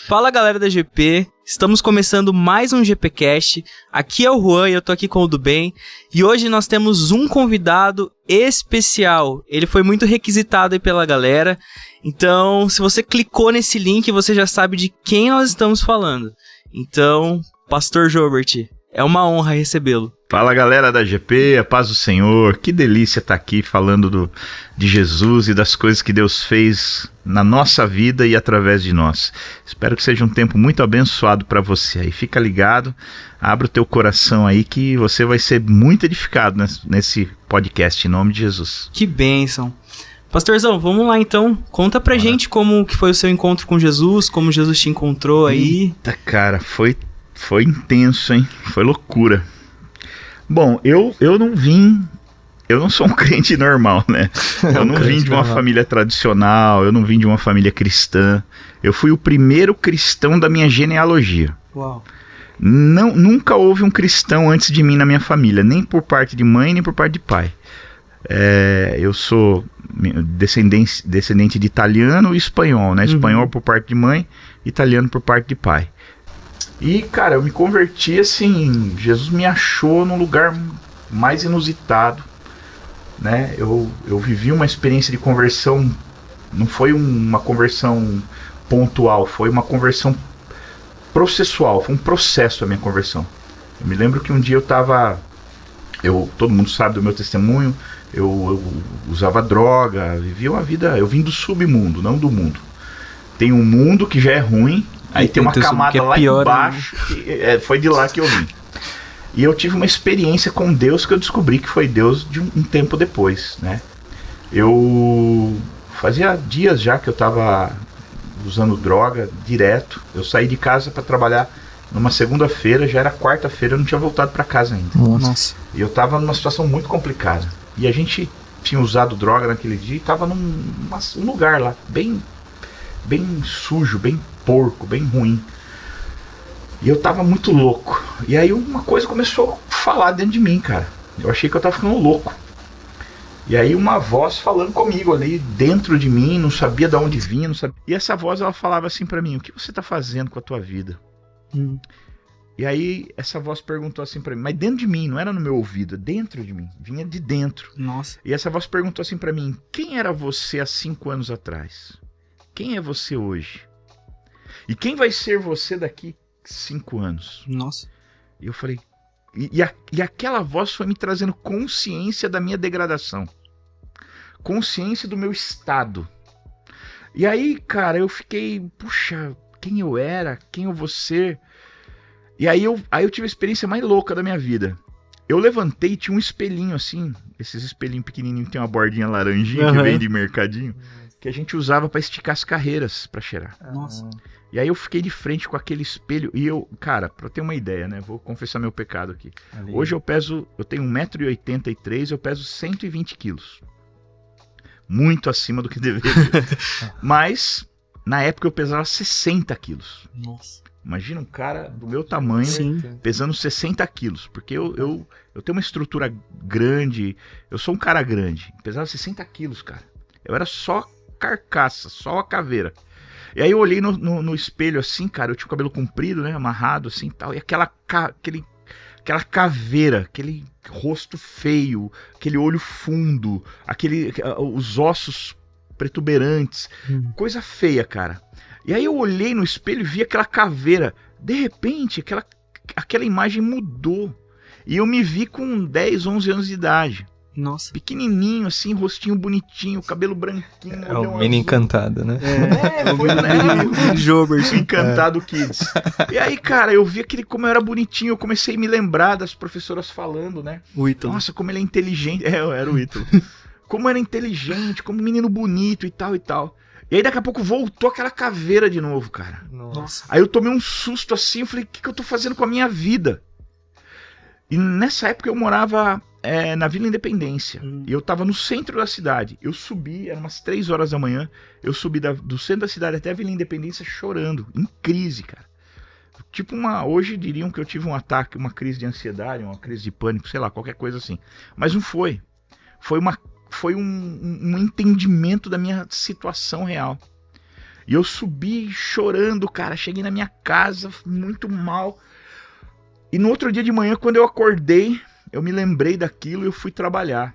Fala galera da GP, estamos começando mais um GPcast. Aqui é o Juan e eu tô aqui com o do bem. E hoje nós temos um convidado especial. Ele foi muito requisitado aí pela galera. Então, se você clicou nesse link, você já sabe de quem nós estamos falando. Então, Pastor Jobert, é uma honra recebê-lo. Fala galera da GP, a paz do Senhor, que delícia estar aqui falando de Jesus e das coisas que Deus fez na nossa vida e através de nós. Espero que seja um tempo muito abençoado para você aí, fica ligado, abre o teu coração aí que você vai ser muito edificado nesse podcast, em nome de Jesus. Que bênção. Pastorzão, vamos lá então, conta pra gente como que foi o seu encontro com Jesus, como Jesus te encontrou aí. Eita cara, foi intenso, hein, foi loucura. Bom, eu não sou um crente normal, né? Eu não vim de uma família tradicional, eu não vim de uma família cristã. Eu fui o primeiro cristão da minha genealogia. Uau. Nunca houve um cristão antes de mim na minha família, nem por parte de mãe, nem por parte de pai. Eu sou descendente de italiano e espanhol, né? Espanhol por parte de mãe, italiano por parte de pai. E, cara, eu me converti assim, Jesus me achou num lugar mais inusitado, né? Eu vivi uma experiência de conversão, não foi uma conversão pontual, foi uma conversão processual, foi um processo a minha conversão. Eu me lembro que um dia todo mundo sabe do meu testemunho, eu usava droga, vivia uma vida, eu vim do submundo, não do mundo. Tem um mundo que já é ruim, aí tem uma camada lá embaixo, que foi de lá que eu vim. E eu tive uma experiência com Deus que eu descobri que foi Deus de um tempo depois, né? Eu fazia dias já que eu estava usando droga direto. Eu saí de casa para trabalhar numa segunda-feira, já era quarta-feira, eu não tinha voltado para casa ainda. Nossa. E eu estava numa situação muito complicada. E a gente tinha usado droga naquele dia e estava num lugar lá, bem sujo, bem porco, bem ruim. E eu tava muito louco. E aí uma coisa começou a falar dentro de mim, cara. Eu achei que eu tava ficando louco. E aí uma voz falando comigo ali dentro de mim, não sabia de onde vinha, não sabia. E essa voz, ela falava assim pra mim: o que você tá fazendo com a tua vida? E aí essa voz perguntou assim pra mim, mas dentro de mim, não era no meu ouvido, dentro de mim, vinha de dentro. Nossa. E essa voz perguntou assim pra mim: quem era você há 5 anos atrás? Quem é você hoje? E quem vai ser você daqui 5 anos? Nossa. E eu falei... E aquela voz foi me trazendo consciência da minha degradação. Consciência do meu estado. E aí, cara, eu fiquei... Puxa, quem eu era? Quem eu vou ser? E aí eu tive a experiência mais louca da minha vida. Eu levantei e tinha um espelhinho assim. Esses espelhinhos pequenininhos que tem uma bordinha laranjinha que vem de mercadinho. Que a gente usava pra esticar as carreiras, pra cheirar. Nossa. E aí eu fiquei de frente com aquele espelho e eu, cara, pra ter uma ideia, né, vou confessar meu pecado aqui. Ali. Hoje eu tenho 1,83 m, eu peso 120 quilos. Muito acima do que deveria. Mas, na época eu pesava 60 quilos. Nossa. Imagina um cara do meu tamanho, sim, pesando 60 quilos. Porque eu tenho uma estrutura grande, eu sou um cara grande. Pesava 60 quilos, cara. Eu era só carcaça, só a caveira. E aí eu olhei no espelho assim, cara, eu tinha o cabelo comprido, né, amarrado assim e tal, e aquela caveira, aquele rosto feio, aquele olho fundo, os ossos protuberantes, coisa feia, cara. E aí eu olhei no espelho e vi aquela caveira, de repente aquela imagem mudou, e eu me vi com 10, 11 anos de idade. Nossa. Pequenininho, assim, rostinho bonitinho, cabelo branquinho. É o Menino Encantado, né? Foi, né? Jobert. Encantado Kids. E aí, cara, eu vi como eu era bonitinho, eu comecei a me lembrar das professoras falando, né? O Ítalo. Nossa, como ele é inteligente. Eu era o Ítalo. Como era inteligente, como menino bonito e tal e tal. E aí daqui a pouco voltou aquela caveira de novo, cara. Nossa. Aí eu tomei um susto assim, eu falei, o que eu tô fazendo com a minha vida? E nessa época eu morava na Vila Independência. E eu tava no centro da cidade. Eu subi, eram umas 3 horas da manhã, eu subi do centro da cidade até a Vila Independência chorando, em crise, cara. Tipo hoje diriam que eu tive um ataque, uma crise de ansiedade, uma crise de pânico, sei lá, qualquer coisa assim. Mas não foi. Foi um entendimento da minha situação real. E eu subi chorando, cara. Cheguei na minha casa muito mal. E no outro dia de manhã, quando eu acordei, eu me lembrei daquilo e eu fui trabalhar.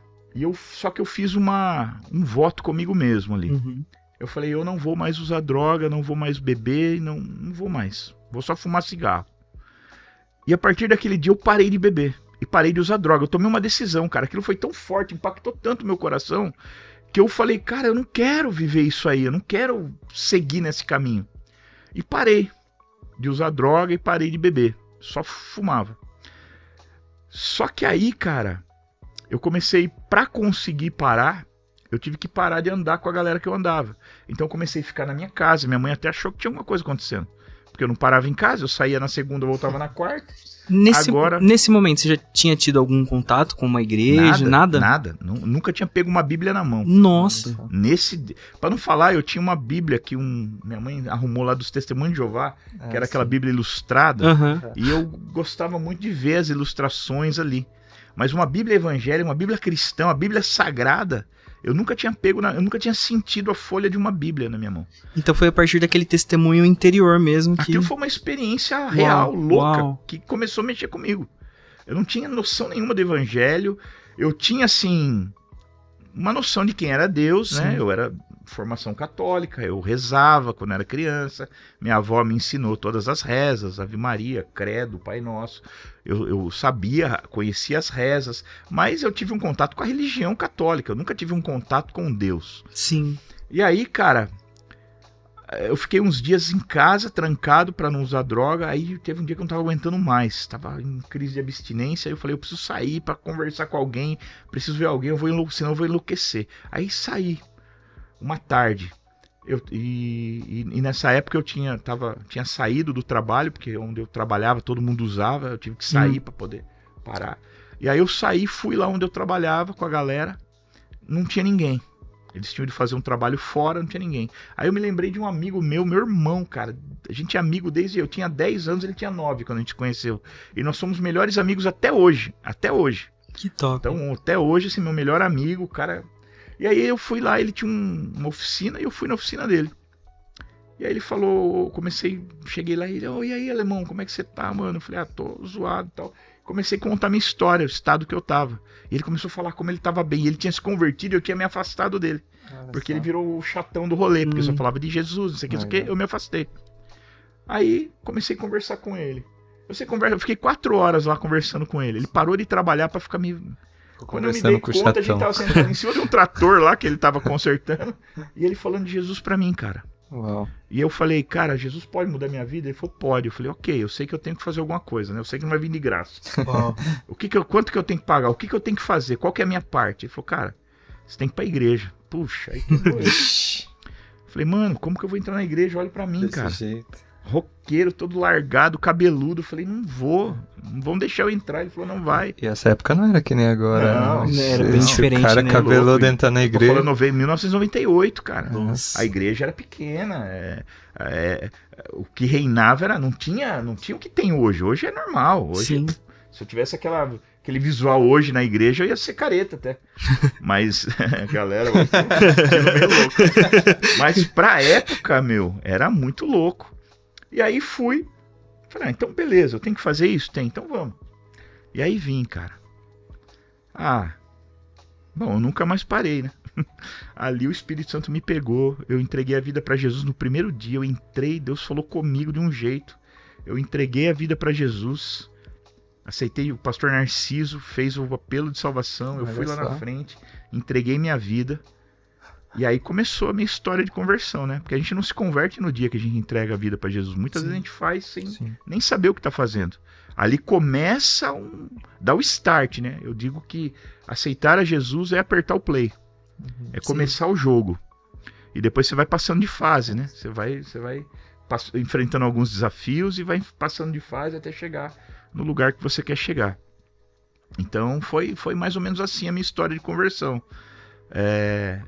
Só que eu fiz um voto comigo mesmo ali. Uhum. Eu falei, eu não vou mais usar droga, não vou mais beber, não vou mais. Vou só fumar cigarro. E a partir daquele dia eu parei de beber. E parei de usar droga. Eu tomei uma decisão, cara. Aquilo foi tão forte, impactou tanto meu coração, que eu falei, cara, eu não quero viver isso aí. Eu não quero seguir nesse caminho. E parei de usar droga e parei de beber. Só fumava. Só que aí, cara, eu comecei, pra conseguir parar, eu tive que parar de andar com a galera que eu andava. Então eu comecei a ficar na minha casa. Minha mãe até achou que tinha alguma coisa acontecendo. Porque eu não parava em casa, eu saía na segunda, voltava na quarta. Nesse momento, você já tinha tido algum contato com uma igreja? Nada? Nada. Nunca tinha pego uma Bíblia na mão. Nossa. Pra não falar, eu tinha uma Bíblia que minha mãe arrumou lá dos Testemunhos de Jeová, que era aquela Bíblia ilustrada. E eu gostava muito de ver as ilustrações ali. Mas uma Bíblia evangélica, uma Bíblia cristã, uma Bíblia sagrada, eu nunca tinha eu nunca tinha sentido a folha de uma Bíblia na minha mão. Então foi a partir daquele testemunho interior mesmo que... Aquilo foi uma experiência real, louca, que começou a mexer comigo. Eu não tinha noção nenhuma do evangelho. Eu tinha, assim, uma noção de quem era Deus, Sim. né? Eu era formação católica, eu rezava quando era criança. Minha avó me ensinou todas as rezas, Ave Maria, Credo, Pai Nosso. Eu sabia, conhecia as rezas, mas eu tive um contato com a religião católica. Eu nunca tive um contato com Deus. Sim. E aí, cara, eu fiquei uns dias em casa, trancado pra não usar droga. Aí teve um dia que eu não tava aguentando mais, tava em crise de abstinência. Aí eu falei, eu preciso sair pra conversar com alguém, preciso ver alguém, senão eu vou enlouquecer. Aí saí, uma tarde. E nessa época eu tinha saído do trabalho, porque onde eu trabalhava todo mundo usava, eu tive que sair pra poder parar. E aí eu saí, fui lá onde eu trabalhava com a galera, não tinha ninguém. Eles tinham de fazer um trabalho fora, não tinha ninguém. Aí eu me lembrei de um amigo meu irmão, cara. A gente é amigo desde... Eu tinha 10 anos, ele tinha 9 quando a gente se conheceu. E nós somos melhores amigos até hoje. Até hoje. Que top. Então, até hoje, esse meu melhor amigo, cara... E aí eu fui lá, ele tinha uma oficina, e eu fui na oficina dele. E aí ele falou, cheguei lá e ele, e aí, alemão, como é que você tá, mano? Eu falei, tô zoado e tal. Comecei a contar minha história, o estado que eu tava. E ele começou a falar como ele tava bem. Ele tinha se convertido e eu tinha me afastado dele. Porque ele virou o chatão do rolê, porque só falava de Jesus, não sei o que, eu me afastei. Aí comecei a conversar com ele. Eu fiquei 4 horas lá conversando com ele. Ele parou de trabalhar pra ficar me... Quando eu me dei conta, a gente tava sentado em cima de um trator lá que ele tava consertando. E ele falando de Jesus pra mim, cara. Uau. E eu falei, cara, Jesus pode mudar minha vida? Ele falou, pode. Eu falei, ok, eu sei que eu tenho que fazer alguma coisa, né? Eu sei que não vai vir de graça. Uau. Quanto que eu tenho que pagar? O que eu tenho que fazer? Qual que é a minha parte? Ele falou, cara, você tem que ir pra igreja. Puxa, aí que doido. Falei, mano, como que eu vou entrar na igreja? Olha pra mim, cara. Jeito. Roqueiro, todo largado, cabeludo. Falei, não vão deixar eu entrar. Ele falou, não vai. E essa época não era que nem agora. Não, era bem diferente, o cara né? cabeludo entrar na igreja. Tô falando 1998, cara. Nossa. A igreja era pequena. O que reinava não tinha o que tem hoje. Hoje é normal. Hoje, Sim. se eu tivesse aquele visual hoje na igreja, eu ia ser careta até. Mas a galera hoje meio louco. Mas pra época, era muito louco. E aí fui. Falei, então beleza, eu tenho que fazer isso? Tem, então vamos. E aí vim, cara. Bom, eu nunca mais parei, né? Ali o Espírito Santo me pegou, eu entreguei a vida pra Jesus no primeiro dia, eu entrei, Deus falou comigo de um jeito. Eu entreguei a vida pra Jesus. Aceitei, o pastor Narciso fez o apelo de salvação, eu fui lá na frente, entreguei minha vida. E aí começou a minha história de conversão, né? Porque a gente não se converte no dia que a gente entrega a vida pra Jesus. Muitas vezes a gente faz sem nem saber o que tá fazendo. Ali começa dar o start, né? Eu digo que aceitar a Jesus é apertar o play. É começar o jogo. E depois você vai passando de fase, né? Você vai enfrentando alguns desafios e vai passando de fase até chegar no lugar que você quer chegar. Então foi mais ou menos assim a minha história de conversão.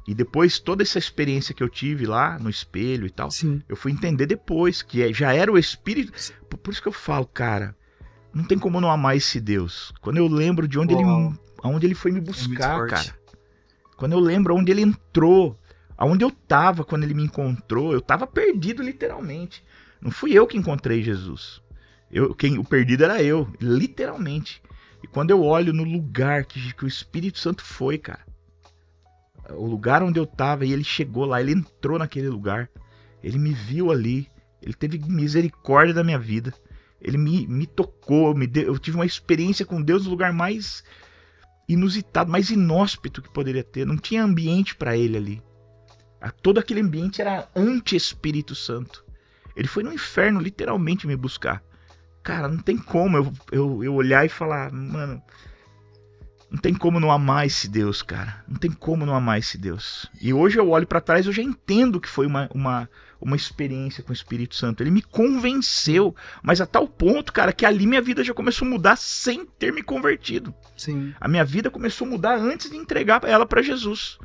E depois toda essa experiência que eu tive lá no espelho e tal, eu fui entender depois que já era o Espírito. Por isso que eu falo, cara, não tem como não amar esse Deus. Quando eu lembro de onde ele foi me buscar, cara. Quando eu lembro onde ele entrou, Aonde eu tava quando ele me encontrou, eu tava perdido literalmente. Não fui eu que encontrei Jesus. O perdido era eu, literalmente. E quando eu olho no lugar que o Espírito Santo foi, cara, o lugar onde eu tava, e ele chegou lá, ele entrou naquele lugar, ele me viu ali, ele teve misericórdia da minha vida, ele me tocou, eu tive uma experiência com Deus no lugar mais inusitado, mais inóspito que poderia ter. Não tinha ambiente para ele ali. Todo aquele ambiente era anti-Espírito Santo. Ele foi no inferno literalmente me buscar. Cara, não tem como eu olhar e falar, mano, não tem como não amar esse Deus, cara. Não tem como não amar esse Deus. E hoje eu olho pra trás, eu já entendo que foi uma experiência com o Espírito Santo. Ele me convenceu, mas a tal ponto, cara, que ali minha vida já começou a mudar sem ter me convertido. Sim. A minha vida começou a mudar antes de entregar ela pra Jesus.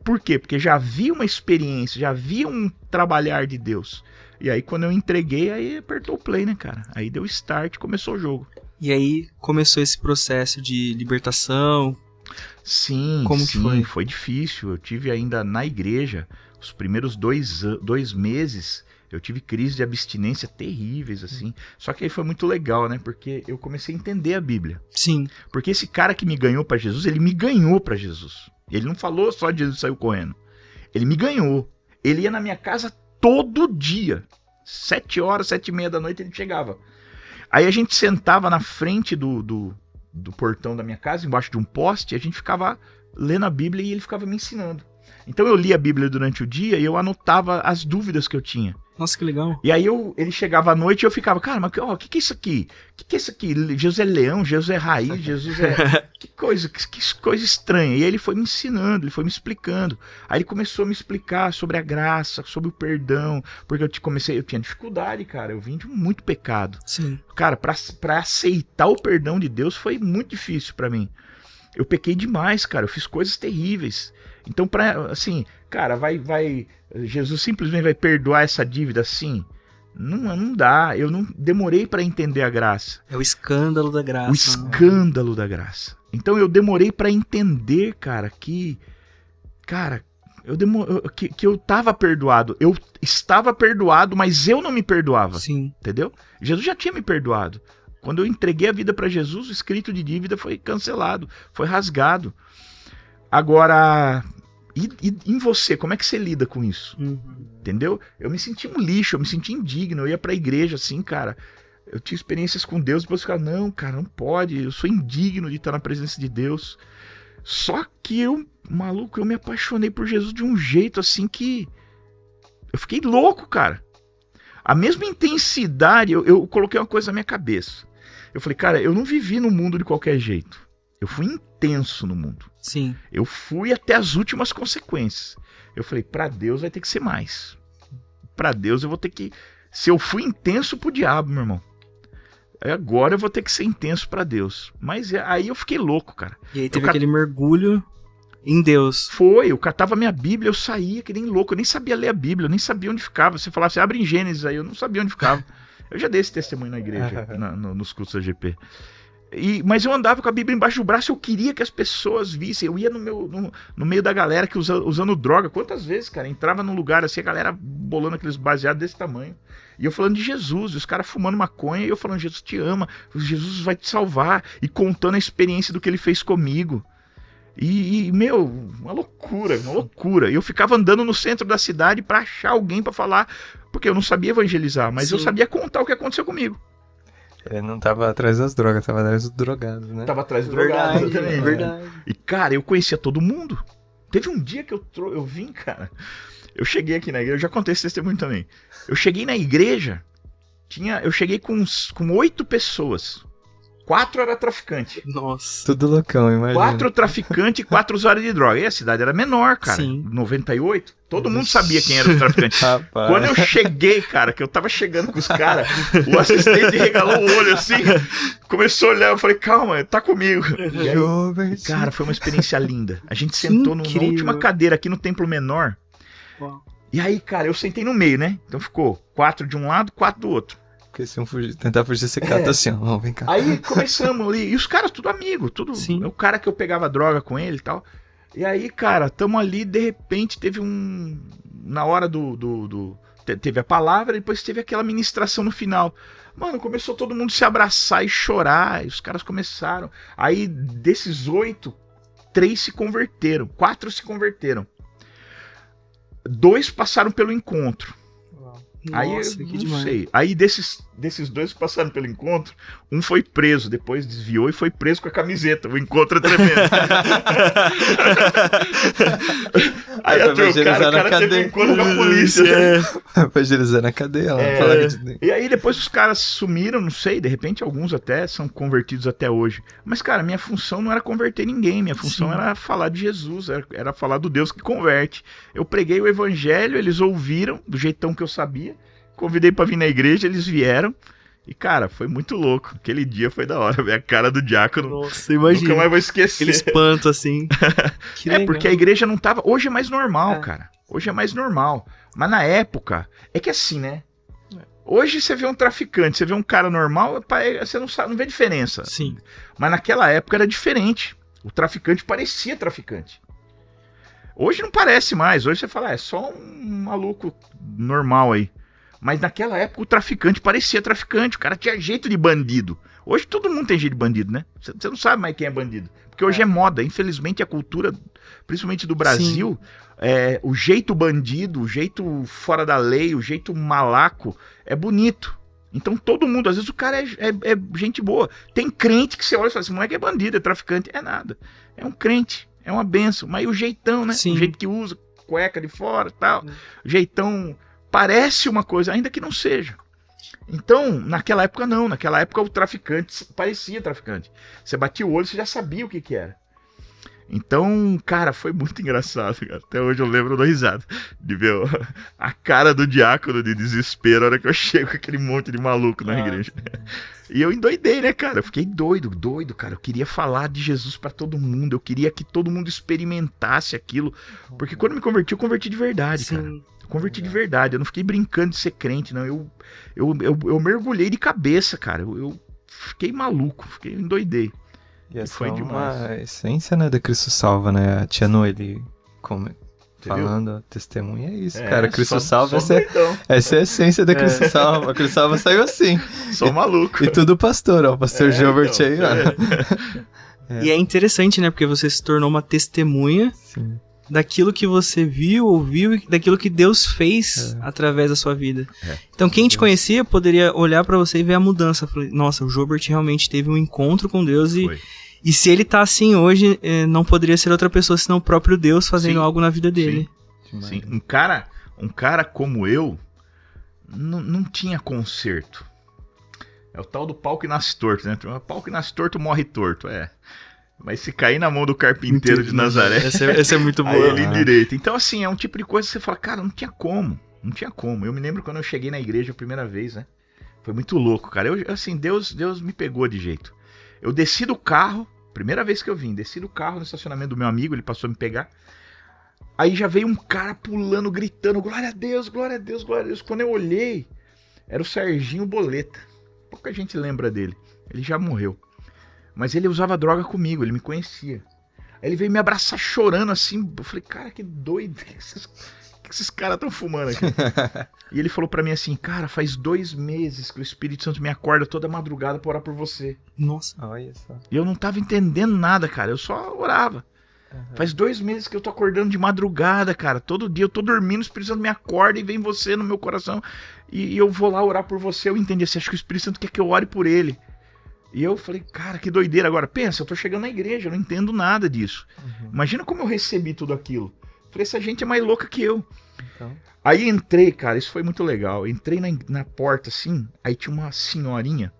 Por quê? Porque já havia uma experiência, já havia um trabalhar de Deus. E aí quando eu entreguei, aí apertou o play, né, cara? Aí deu start, começou o jogo. E aí começou esse processo de libertação. Sim, como que foi? Foi difícil. Eu tive ainda na igreja, os primeiros 2 meses, eu tive crises de abstinência terríveis, assim. Só que aí foi muito legal, né? Porque eu comecei a entender a Bíblia. Sim. Porque esse cara que me ganhou pra Jesus, ele me ganhou pra Jesus. Ele não falou só de Jesus e saiu correndo. Ele me ganhou. Ele ia na minha casa todo dia. 7 horas, 7h30 da noite ele chegava. Aí a gente sentava na frente do portão da minha casa, embaixo de um poste, e a gente ficava lendo a Bíblia e ele ficava me ensinando. Então eu lia a Bíblia durante o dia e eu anotava as dúvidas que eu tinha. Nossa, que legal. E aí ele chegava à noite e eu ficava, cara, mas o que é isso aqui? O que é isso aqui? Jesus é leão, Jesus é raiz, Jesus é... que coisa estranha. E aí ele foi me ensinando, ele foi me explicando. Aí ele começou a me explicar sobre a graça, sobre o perdão, porque eu tinha dificuldade, cara, eu vim de muito pecado. Sim. Cara, pra aceitar o perdão de Deus foi muito difícil pra mim. Eu pequei demais, cara, eu fiz coisas terríveis. Então, assim, cara, Jesus simplesmente vai perdoar essa dívida assim? Não dá. Eu não demorei para entender a graça. É o escândalo da graça. O escândalo da graça. Então eu demorei para entender, cara, que eu tava perdoado. Eu estava perdoado, mas eu não me perdoava. Sim. Entendeu? Jesus já tinha me perdoado. Quando eu entreguei a vida para Jesus, o escrito de dívida foi cancelado, foi rasgado. Agora, e em você, como é que você lida com isso? Entendeu? Eu me senti um lixo, eu me senti indigno, eu ia pra igreja assim, cara, eu tinha experiências com Deus, depois eu ficava, não, cara, não pode, eu sou indigno de estar na presença de Deus. Só que eu me apaixonei por Jesus de um jeito assim que eu fiquei louco, cara. A mesma intensidade, eu coloquei uma coisa na minha cabeça. Eu falei, cara, eu não vivi no mundo de qualquer jeito. Eu fui intenso no mundo. Sim. Eu fui até as últimas consequências. Eu falei, pra Deus vai ter que ser mais. Pra Deus eu vou ter que... Se eu fui intenso pro diabo, meu irmão, agora eu vou ter que ser intenso pra Deus. Mas aí eu fiquei louco, cara. E aí teve aquele mergulho em Deus. Foi, eu catava minha Bíblia, eu saía que nem louco. Eu nem sabia ler a Bíblia, eu nem sabia onde ficava. Você falava assim, abre em Gênesis aí, eu não sabia onde ficava. Eu já dei esse testemunho na igreja, nos cursos da GP. Mas eu andava com a Bíblia embaixo do braço, eu queria que as pessoas vissem. Eu ia no meio da galera que usando droga. Quantas vezes, cara, entrava num lugar assim, a galera bolando aqueles baseados desse tamanho. E eu falando de Jesus, e os caras fumando maconha, e eu falando, Jesus te ama, Jesus vai te salvar. E contando a experiência do que ele fez comigo. Meu, uma loucura. E eu ficava andando no centro da cidade pra achar alguém pra falar, porque eu não sabia evangelizar, mas eu sabia contar o que aconteceu comigo. Ele não tava atrás das drogas, tava atrás dos drogados, né? Tava atrás dos drogados também. Verdade. E, cara, eu conhecia todo mundo. Teve um dia que eu vim, cara. Eu cheguei aqui na igreja, eu já contei esse testemunho também. Eu cheguei na igreja, eu cheguei com 8 pessoas. 4 era traficante. Nossa. Tudo loucão, imagina. 4 traficantes e 4 usuários de droga. E a cidade era menor, cara. Sim. 98. Todo mundo sabia quem era o traficante. Rapaz. Quando eu cheguei, cara, que eu tava chegando com os caras, o assistente regalou o olho assim, começou a olhar, eu falei, calma, tá comigo. E aí, cara, foi uma experiência linda. A gente sentou na última cadeira aqui no templo menor. Uau. E aí, cara, eu sentei no meio, né? Então ficou 4 de um lado, 4 do outro. Porque se um tentar fugir, você cata assim, ó, vem cá. Aí começamos ali, e os caras tudo amigo, tudo. Sim. O cara que eu pegava droga com ele e tal. E aí, cara, tamo ali, de repente teve na hora teve a palavra, depois teve aquela ministração no final. Mano, começou todo mundo se abraçar e chorar, e os caras começaram. Aí, desses 8, 3 se converteram, 4 se converteram. 2 passaram pelo encontro. Aí Nossa, eu que não demais. sei. Aí desses 2 que passaram pelo encontro, um foi preso, depois desviou e foi preso com a camiseta. O encontro é tremendo. Aí o cara teve um encontro com a polícia. Pra agilizar na cadeia lá. E aí depois os caras sumiram, não sei, de repente alguns até são convertidos até hoje. Mas, cara, minha função não era converter ninguém, minha função era falar de Jesus, era falar do Deus que converte. Eu preguei o evangelho, eles ouviram do jeitão que eu sabia, convidei pra vir na igreja, eles vieram. E, cara, foi muito louco. Aquele dia foi da hora, ver a cara do diácono. Nossa, imagina. Nunca mais vou esquecer. Aquele espanto, assim. Que legal. Porque a igreja não tava... Hoje é mais normal, cara. Hoje é mais normal. Mas na época... É que assim, né? Hoje você vê um traficante, você vê um cara normal, você não vê diferença. Sim. Mas naquela época era diferente. O traficante parecia traficante. Hoje não parece mais. Hoje você fala, é só um maluco normal aí. Mas naquela época o traficante parecia traficante, o cara tinha jeito de bandido. Hoje todo mundo tem jeito de bandido, né? Você não sabe mais quem é bandido. Porque hoje é moda, infelizmente a cultura, principalmente do Brasil, o jeito bandido, o jeito fora da lei, o jeito malaco, é bonito. Então todo mundo, às vezes o cara é gente boa. Tem crente que você olha e fala assim, moleque é bandido, é traficante, é nada. É um crente, é uma benção. Mas o jeitão, né? Sim. O jeito que usa, cueca de fora e tal, o jeitão... Parece uma coisa, ainda que não seja. Então, naquela época não. Naquela época o traficante parecia traficante. Você batia o olho, você já sabia o que era. Então, cara, foi muito engraçado, cara. Até hoje eu lembro da risada. De ver a cara do diácono de desespero na hora que eu chego com aquele monte de maluco na igreja. E eu endoidei, né, cara? Eu fiquei doido, cara. Eu queria falar de Jesus pra todo mundo. Eu queria que todo mundo experimentasse aquilo. Porque quando eu converti de verdade, cara. Converti de verdade, eu não fiquei brincando de ser crente, não. Eu mergulhei de cabeça, cara. Eu fiquei maluco, endoidei. E essa foi é demais. uma essência, né, da Cristo Salva, né? A tia Noeli falando, a testemunha é isso, cara. Cristo Salva, essa é a essência da Cristo Salva. A Cristo Salva saiu assim. Sou maluco. E tudo pastor, ó. O pastor Gilbert então, aí, ó. E é interessante, né? Porque você se tornou uma testemunha. Sim. Daquilo que você viu, ouviu e daquilo que Deus fez através da sua vida. Então quem te conhecia poderia olhar pra você e ver a mudança. Falei, nossa, o Gilbert realmente teve um encontro com Deus e se ele tá assim hoje, não poderia ser outra pessoa senão o próprio Deus fazendo algo na vida dele. Sim. Um cara como eu não tinha conserto. É o tal do pau que nasce torto, né? O pau que nasce torto morre torto, Mas se cair na mão do carpinteiro de Nazaré... Esse é muito bom. Aí ele endireita. Então, assim, é um tipo de coisa que você fala, cara, não tinha como. Eu me lembro quando eu cheguei na igreja a primeira vez, né? Foi muito louco, cara. Deus me pegou de jeito. Eu desci do carro, primeira vez que eu vim, desci do carro no estacionamento do meu amigo, ele passou a me pegar. Aí já veio um cara pulando, gritando, glória a Deus, glória a Deus, glória a Deus. Quando eu olhei, era o Serginho Boleta. Pouca gente lembra dele. Ele já morreu. Mas ele usava droga comigo, ele me conhecia. Aí ele veio me abraçar chorando assim. Eu falei, cara, que doido. O que esses caras estão fumando aqui? E ele falou pra mim assim, cara, faz 2 meses que o Espírito Santo me acorda toda madrugada pra orar por você. Nossa. Olha só. E eu não tava entendendo nada, cara. Eu só orava. Faz 2 meses que eu tô acordando de madrugada, cara. Todo dia eu tô dormindo, o Espírito Santo me acorda e vem você no meu coração. E eu vou lá orar por você. Eu entendi assim, acho que o Espírito Santo quer que eu ore por ele. E eu falei, cara, que doideira. Agora, pensa, eu tô chegando na igreja, eu não entendo nada disso. Imagina como eu recebi tudo aquilo. Falei, essa gente é mais louca que eu. Então. Aí entrei, cara, isso foi muito legal. Entrei na porta, assim, aí tinha uma senhorinha,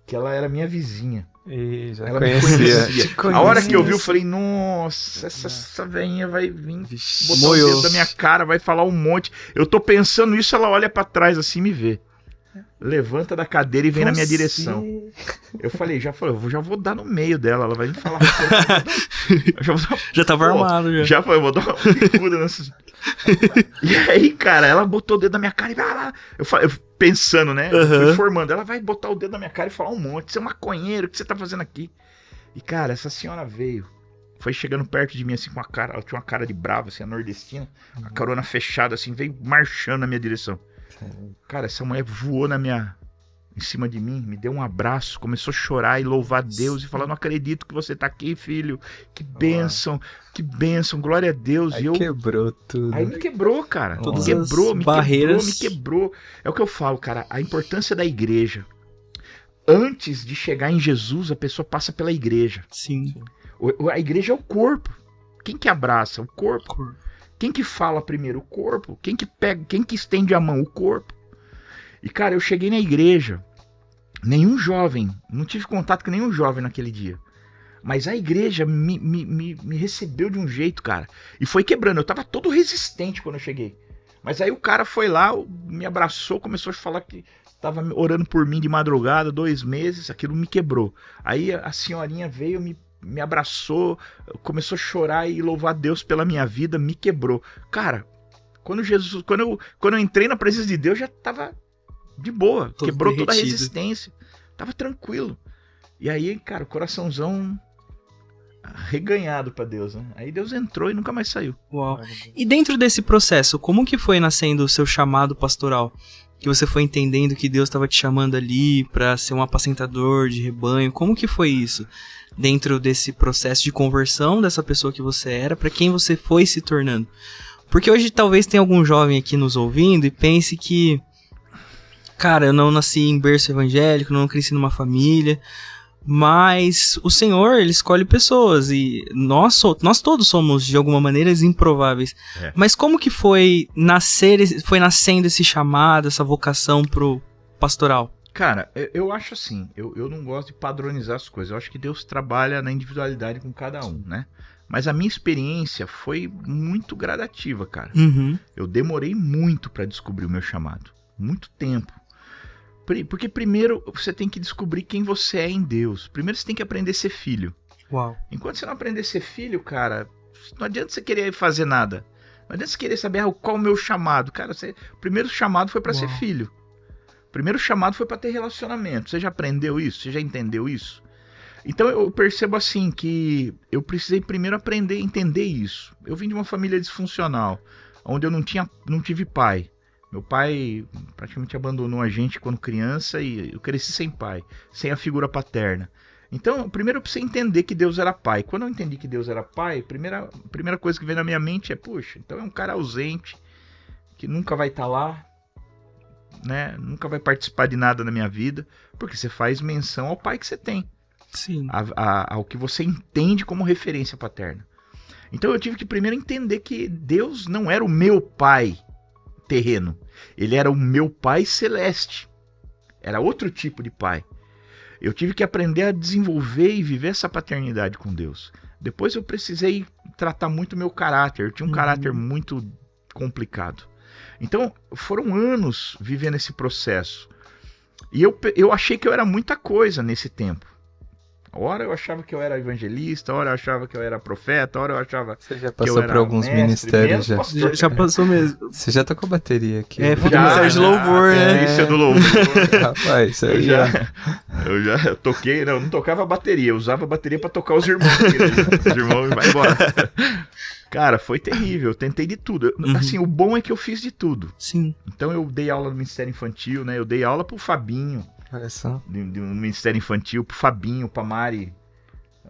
que ela era minha vizinha. E já ela conhecia. me conhecia. A hora que eu vi, eu falei, nossa, essa velhinha vai vir botar o dedo da minha cara, vai falar um monte. Eu tô pensando isso, ela olha pra trás assim e me vê. Levanta da cadeira e vem na minha direção. Eu vou dar no meio dela. Ela vai me falar. Já tava armado, já. Já foi, eu vou dar uma bicuda nessa. E aí, cara, ela botou o dedo na minha cara e vai lá. Eu pensando, né? Eu fui formando. Ela vai botar o dedo na minha cara e falar um monte. Você é um maconheiro, o que você tá fazendo aqui? E, cara, essa senhora veio. foi chegando perto de mim, assim, com a cara, ela tinha uma cara de brava, assim, a nordestina, a carona fechada, assim, veio marchando na minha direção. Cara, essa mulher voou em cima de mim, me deu um abraço, começou a chorar e louvar Deus e falar, não acredito que você tá aqui, filho, que bênção, glória a Deus. Aí quebrou tudo. Aí me quebrou, cara, Todas me barreiras. quebrou. É o que eu falo, cara, a importância da igreja. Antes de chegar em Jesus, a pessoa passa pela igreja. Sim. A igreja é o corpo. Quem que abraça? O corpo. Quem que fala primeiro? O corpo. Quem que pega? Quem que estende a mão? O corpo. E, cara, eu cheguei na igreja, não tive contato com nenhum jovem naquele dia. Mas a igreja me recebeu de um jeito, cara. E foi quebrando. Eu tava todo resistente quando eu cheguei. Mas aí o cara foi lá, me abraçou, começou a falar que tava orando por mim de madrugada, 2 meses, aquilo me quebrou. Aí a senhorinha veio, me abraçou, começou a chorar e louvar a Deus pela minha vida, me quebrou. Cara, quando eu entrei na presença de Deus, já tava de boa, todo quebrou derretido. toda a resistência, tava tranquilo. E aí, cara, o coraçãozão reganhado pra Deus, né? Aí Deus entrou e nunca mais saiu. Uau. E dentro desse processo, como que foi nascendo o seu chamado pastoral? Que você foi entendendo que Deus estava te chamando ali pra ser um apacentador de rebanho. Como que foi isso? Dentro desse processo de conversão dessa pessoa que você era, pra quem você foi se tornando? Porque hoje talvez tenha algum jovem aqui nos ouvindo e pense que, cara, eu não nasci em berço evangélico, não cresci numa família, mas o Senhor, Ele escolhe pessoas e nós todos somos, de alguma maneira, improváveis. É. Mas como que foi nascendo esse chamado, essa vocação pro pastoral? Cara, eu acho assim, eu não gosto de padronizar as coisas. Eu acho que Deus trabalha na individualidade com cada um, né? Mas a minha experiência foi muito gradativa, cara. Uhum. Eu demorei muito pra descobrir o meu chamado. Muito tempo. Porque primeiro você tem que descobrir quem você é em Deus. Primeiro você tem que aprender a ser filho. Uau. Enquanto você não aprender a ser filho, cara, não adianta você querer fazer nada. Não adianta você querer saber qual é o meu chamado. Cara, o primeiro chamado foi pra ser filho. O primeiro chamado foi pra ter relacionamento. Você já aprendeu isso? Você já entendeu isso? Então eu percebo assim que eu precisei primeiro aprender a entender isso. Eu vim de uma família disfuncional, onde eu não tive pai. Meu pai praticamente abandonou a gente quando criança e eu cresci sem pai, sem a figura paterna. Então, primeiro eu precisei entender que Deus era pai. Quando eu entendi que Deus era pai, a primeira coisa que veio na minha mente é, puxa, então é um cara ausente, que nunca vai estar lá, né? Nunca vai participar de nada na minha vida, porque você faz menção ao pai que você tem. Sim. Ao que você entende como referência paterna. Então eu tive que primeiro entender que Deus não era o meu pai terreno. Ele era o meu pai celeste. Era outro tipo de pai. Eu tive que aprender a desenvolver e viver essa paternidade com Deus. Depois eu precisei tratar muito o meu caráter. Eu tinha um caráter muito complicado. Então foram anos vivendo esse processo. E eu achei que eu era muita coisa nesse tempo. Ora eu achava que eu era evangelista, ora eu achava que eu era profeta, ora eu achava Você já passou por alguns ministérios já. Já passou mesmo. Você já tocou bateria aqui. É, foi ministério de louvor, né? Isso é do louvor. Rapaz, isso aí eu já toquei, não tocava bateria, eu usava a bateria pra tocar os irmãos. Os irmãos vai embora. Cara, foi terrível, eu tentei de tudo. Assim, o bom é que eu fiz de tudo. Sim. Então eu dei aula no Ministério Infantil, né? Eu dei aula pro Fabinho. Olha só. De um Ministério Infantil, pro Fabinho, pra Mari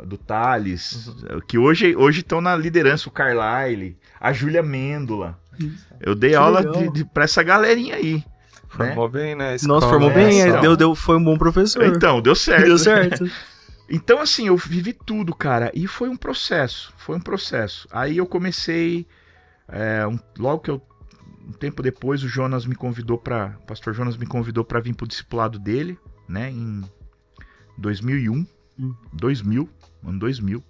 do Thales, que hoje estão na liderança, o Carlyle, a Júlia Mêndola. Eu dei aula pra essa galerinha aí. Formou bem, né? Nossa, formou bem, foi um bom professor. Então, deu certo. Deu certo. Então, assim, eu vivi tudo, cara, e foi um processo. Aí eu comecei, logo que um tempo depois, o pastor Jonas me convidou para vir pro discipulado dele, né, em 2001, ano 2000,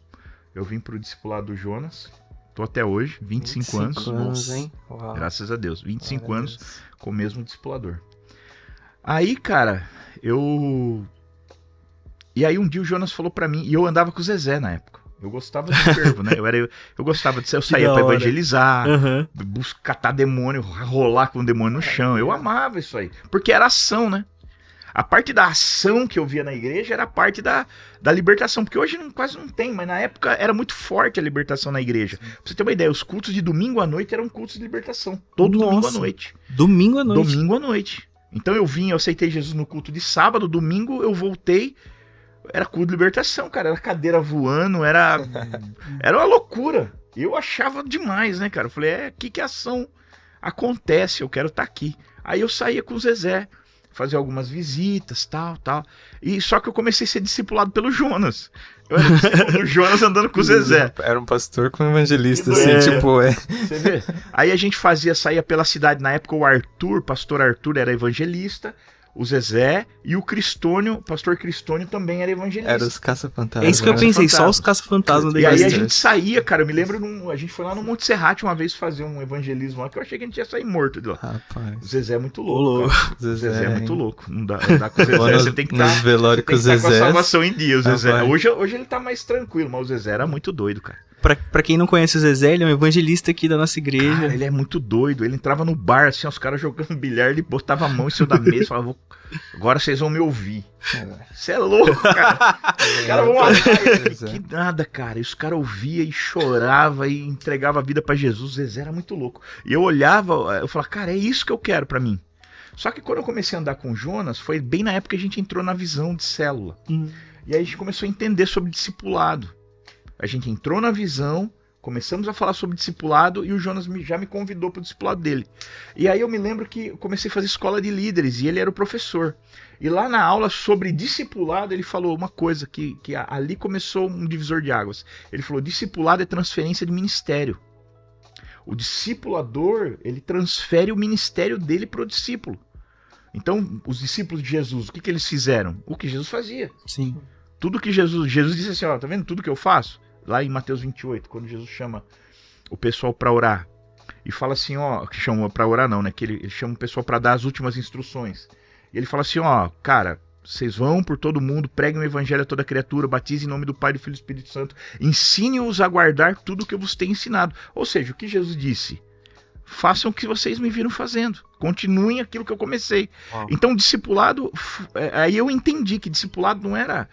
eu vim pro discipulado do Jonas, tô até hoje, 25 anos. 25 anos, hein? Uau. Graças a Deus, 25 anos com o mesmo discipulador. Aí, cara, E aí um dia o Jonas falou pra mim, e eu andava com o Zezé na época. Eu gostava de fervo, né? Eu gostava de... Eu saía pra evangelizar, catar demônio, rolar com o demônio no chão. Eu amava isso aí. Porque era ação, né? A parte da ação que eu via na igreja era a parte da libertação, porque hoje quase não tem, mas na época era muito forte a libertação na igreja. Pra você ter uma ideia, os cultos de domingo à noite eram cultos de libertação. Todo domingo à noite. Domingo à noite? Domingo à noite. Então eu aceitei Jesus no culto de sábado, domingo eu voltei, era culto de libertação, cara, era cadeira voando, era uma loucura. Eu achava demais, né, cara? Eu falei, que ação acontece, eu quero estar aqui. Aí eu saía com o Zezé, fazia algumas visitas, tal. E só que eu comecei a ser discipulado pelo Jonas. Eu era discípulo do Jonas andando com o Zezé. Era um pastor com um evangelista, assim, Você vê? Aí a gente saía pela cidade, na época o pastor Arthur era evangelista, o Zezé e o pastor Cristônio também era evangelista. Era os caça-fantasmas. É isso que eu pensei, só os caça-fantasmas da igreja. E aí a gente saía, cara, eu me lembro, a gente foi lá no Monte Serrate uma vez fazer um evangelismo lá, que eu achei que a gente ia sair morto de lá. Rapaz. O Zezé é muito louco. O Zezé é muito louco. Não dá com o Zezé, você tem que estar com a salvação em dia. O Zezé. Hoje ele tá mais tranquilo, mas o Zezé era muito doido, cara. Pra quem não conhece o Zezé, ele é um evangelista aqui da nossa igreja. Cara, ele é muito doido. Ele entrava no bar, assim, os caras jogando bilhar, ele botava a mão em cima da mesa e falava, agora vocês vão me ouvir. Você é louco, cara. Os caras vão matar ele. Que nada, cara. E os caras ouviam e choravam e entregavam a vida pra Jesus. O Zezé era muito louco. E eu olhava, eu falava, cara, é isso que eu quero pra mim. Só que quando eu comecei a andar com o Jonas, foi bem na época que a gente entrou na visão de célula. E aí a gente começou a entender sobre discipulado. A gente entrou na visão, começamos a falar sobre discipulado e o Jonas já me convidou para o discipulado dele. E aí eu me lembro que eu comecei a fazer escola de líderes e ele era o professor. E lá na aula sobre discipulado ele falou uma coisa que ali começou um divisor de águas. Ele falou, discipulado é transferência de ministério. O discipulador, ele transfere o ministério dele para o discípulo. Então, os discípulos de Jesus, o que eles fizeram? O que Jesus fazia. Sim. Tudo que Jesus disse assim, ó, tá vendo tudo que eu faço? Lá em Mateus 28, quando Jesus chama o pessoal para orar. E fala assim, ó, que chama para orar não, né? Que ele chama o pessoal para dar as últimas instruções. E ele fala assim, ó, cara, vocês vão por todo mundo, preguem o evangelho a toda criatura, batizem em nome do Pai, do Filho e do Espírito Santo, ensine-os a guardar tudo que eu vos tenho ensinado. Ou seja, o que Jesus disse? Façam o que vocês me viram fazendo. Continuem aquilo que eu comecei. Então, discipulado, aí eu entendi que discipulado não era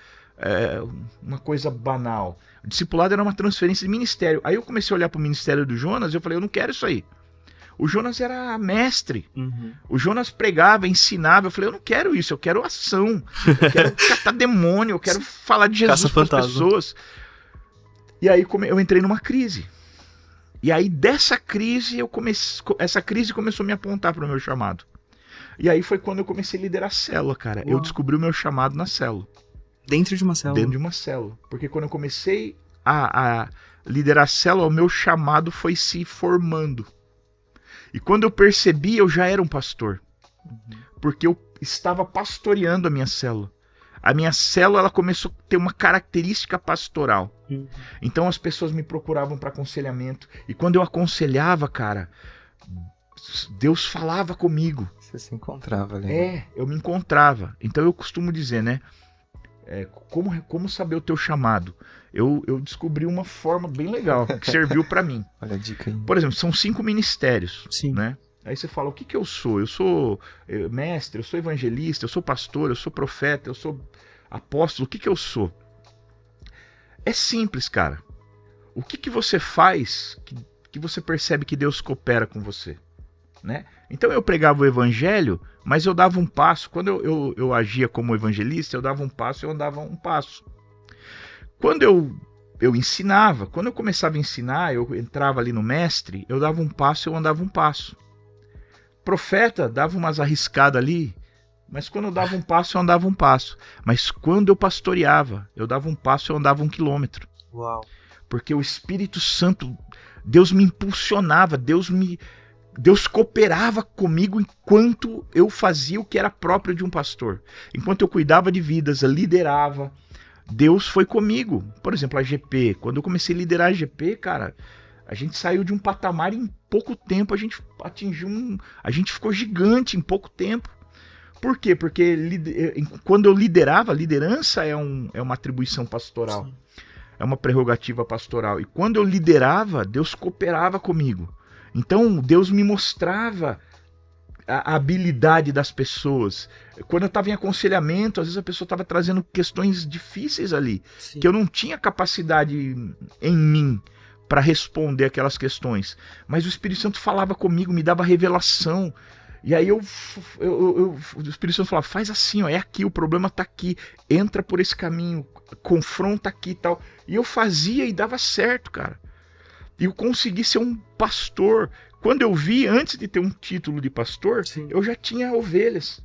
uma coisa banal. O discipulado era uma transferência de ministério. Aí eu comecei a olhar para o ministério do Jonas e eu falei, eu não quero isso aí. O Jonas era mestre. O Jonas pregava, ensinava. Eu falei, eu não quero isso, eu quero ação. Eu quero catar demônio, eu quero falar de Jesus para as pessoas. E aí eu entrei numa crise. E aí dessa crise, essa crise começou a me apontar para o meu chamado. E aí foi quando eu comecei a liderar a célula, cara. Uau. Eu descobri o meu chamado na célula. Dentro de uma célula? Dentro de uma célula. Porque quando eu comecei a liderar a célula, o meu chamado foi se formando. E quando eu percebi, eu já era um pastor. Porque eu estava pastoreando a minha célula. A minha célula ela começou a ter uma característica pastoral. Então as pessoas me procuravam para aconselhamento. E quando eu aconselhava, cara, Deus falava comigo. Você se encontrava ali. Eu me encontrava. Então eu costumo dizer, né? Como saber o teu chamado? Eu descobri uma forma bem legal que serviu para mim. Olha a dica aí. Por exemplo, são 5 ministérios. Sim. Né? Aí você fala, o que eu sou? Eu sou mestre, eu sou evangelista, eu sou pastor, eu sou profeta, eu sou apóstolo. O que eu sou? É simples, cara. O que você faz que você percebe que Deus coopera com você? Né? Então eu pregava o evangelho, mas eu dava um passo. Quando eu agia como evangelista, eu dava um passo e eu andava um passo. Quando eu ensinava, quando eu começava a ensinar, eu entrava ali no mestre, eu dava um passo e eu andava um passo. Profeta dava umas arriscadas ali, mas quando eu dava um passo, eu andava um passo. Mas quando eu pastoreava, eu dava um passo e eu andava 1 quilômetro. Uau. Porque o Espírito Santo, Deus me impulsionava, Deus cooperava comigo enquanto eu fazia o que era próprio de um pastor. Enquanto eu cuidava de vidas, eu liderava, Deus foi comigo. Por exemplo, a GP. Quando eu comecei a liderar a GP, cara, a gente saiu de um patamar em pouco tempo, a gente a gente ficou gigante em pouco tempo. Por quê? Porque quando eu liderava, a liderança é uma atribuição pastoral. Sim. É uma prerrogativa pastoral. E quando eu liderava, Deus cooperava comigo. Então, Deus me mostrava a habilidade das pessoas. Quando eu estava em aconselhamento, às vezes a pessoa estava trazendo questões difíceis ali, Sim. que eu não tinha capacidade em mim para responder aquelas questões. Mas o Espírito Santo falava comigo, me dava revelação. E aí o Espírito Santo falava, faz assim, ó, é aqui, o problema tá aqui, entra por esse caminho, confronta aqui e tal. E eu fazia e dava certo, cara. E eu consegui ser um pastor. Quando eu vi, antes de ter um título de pastor, Sim. eu já tinha ovelhas.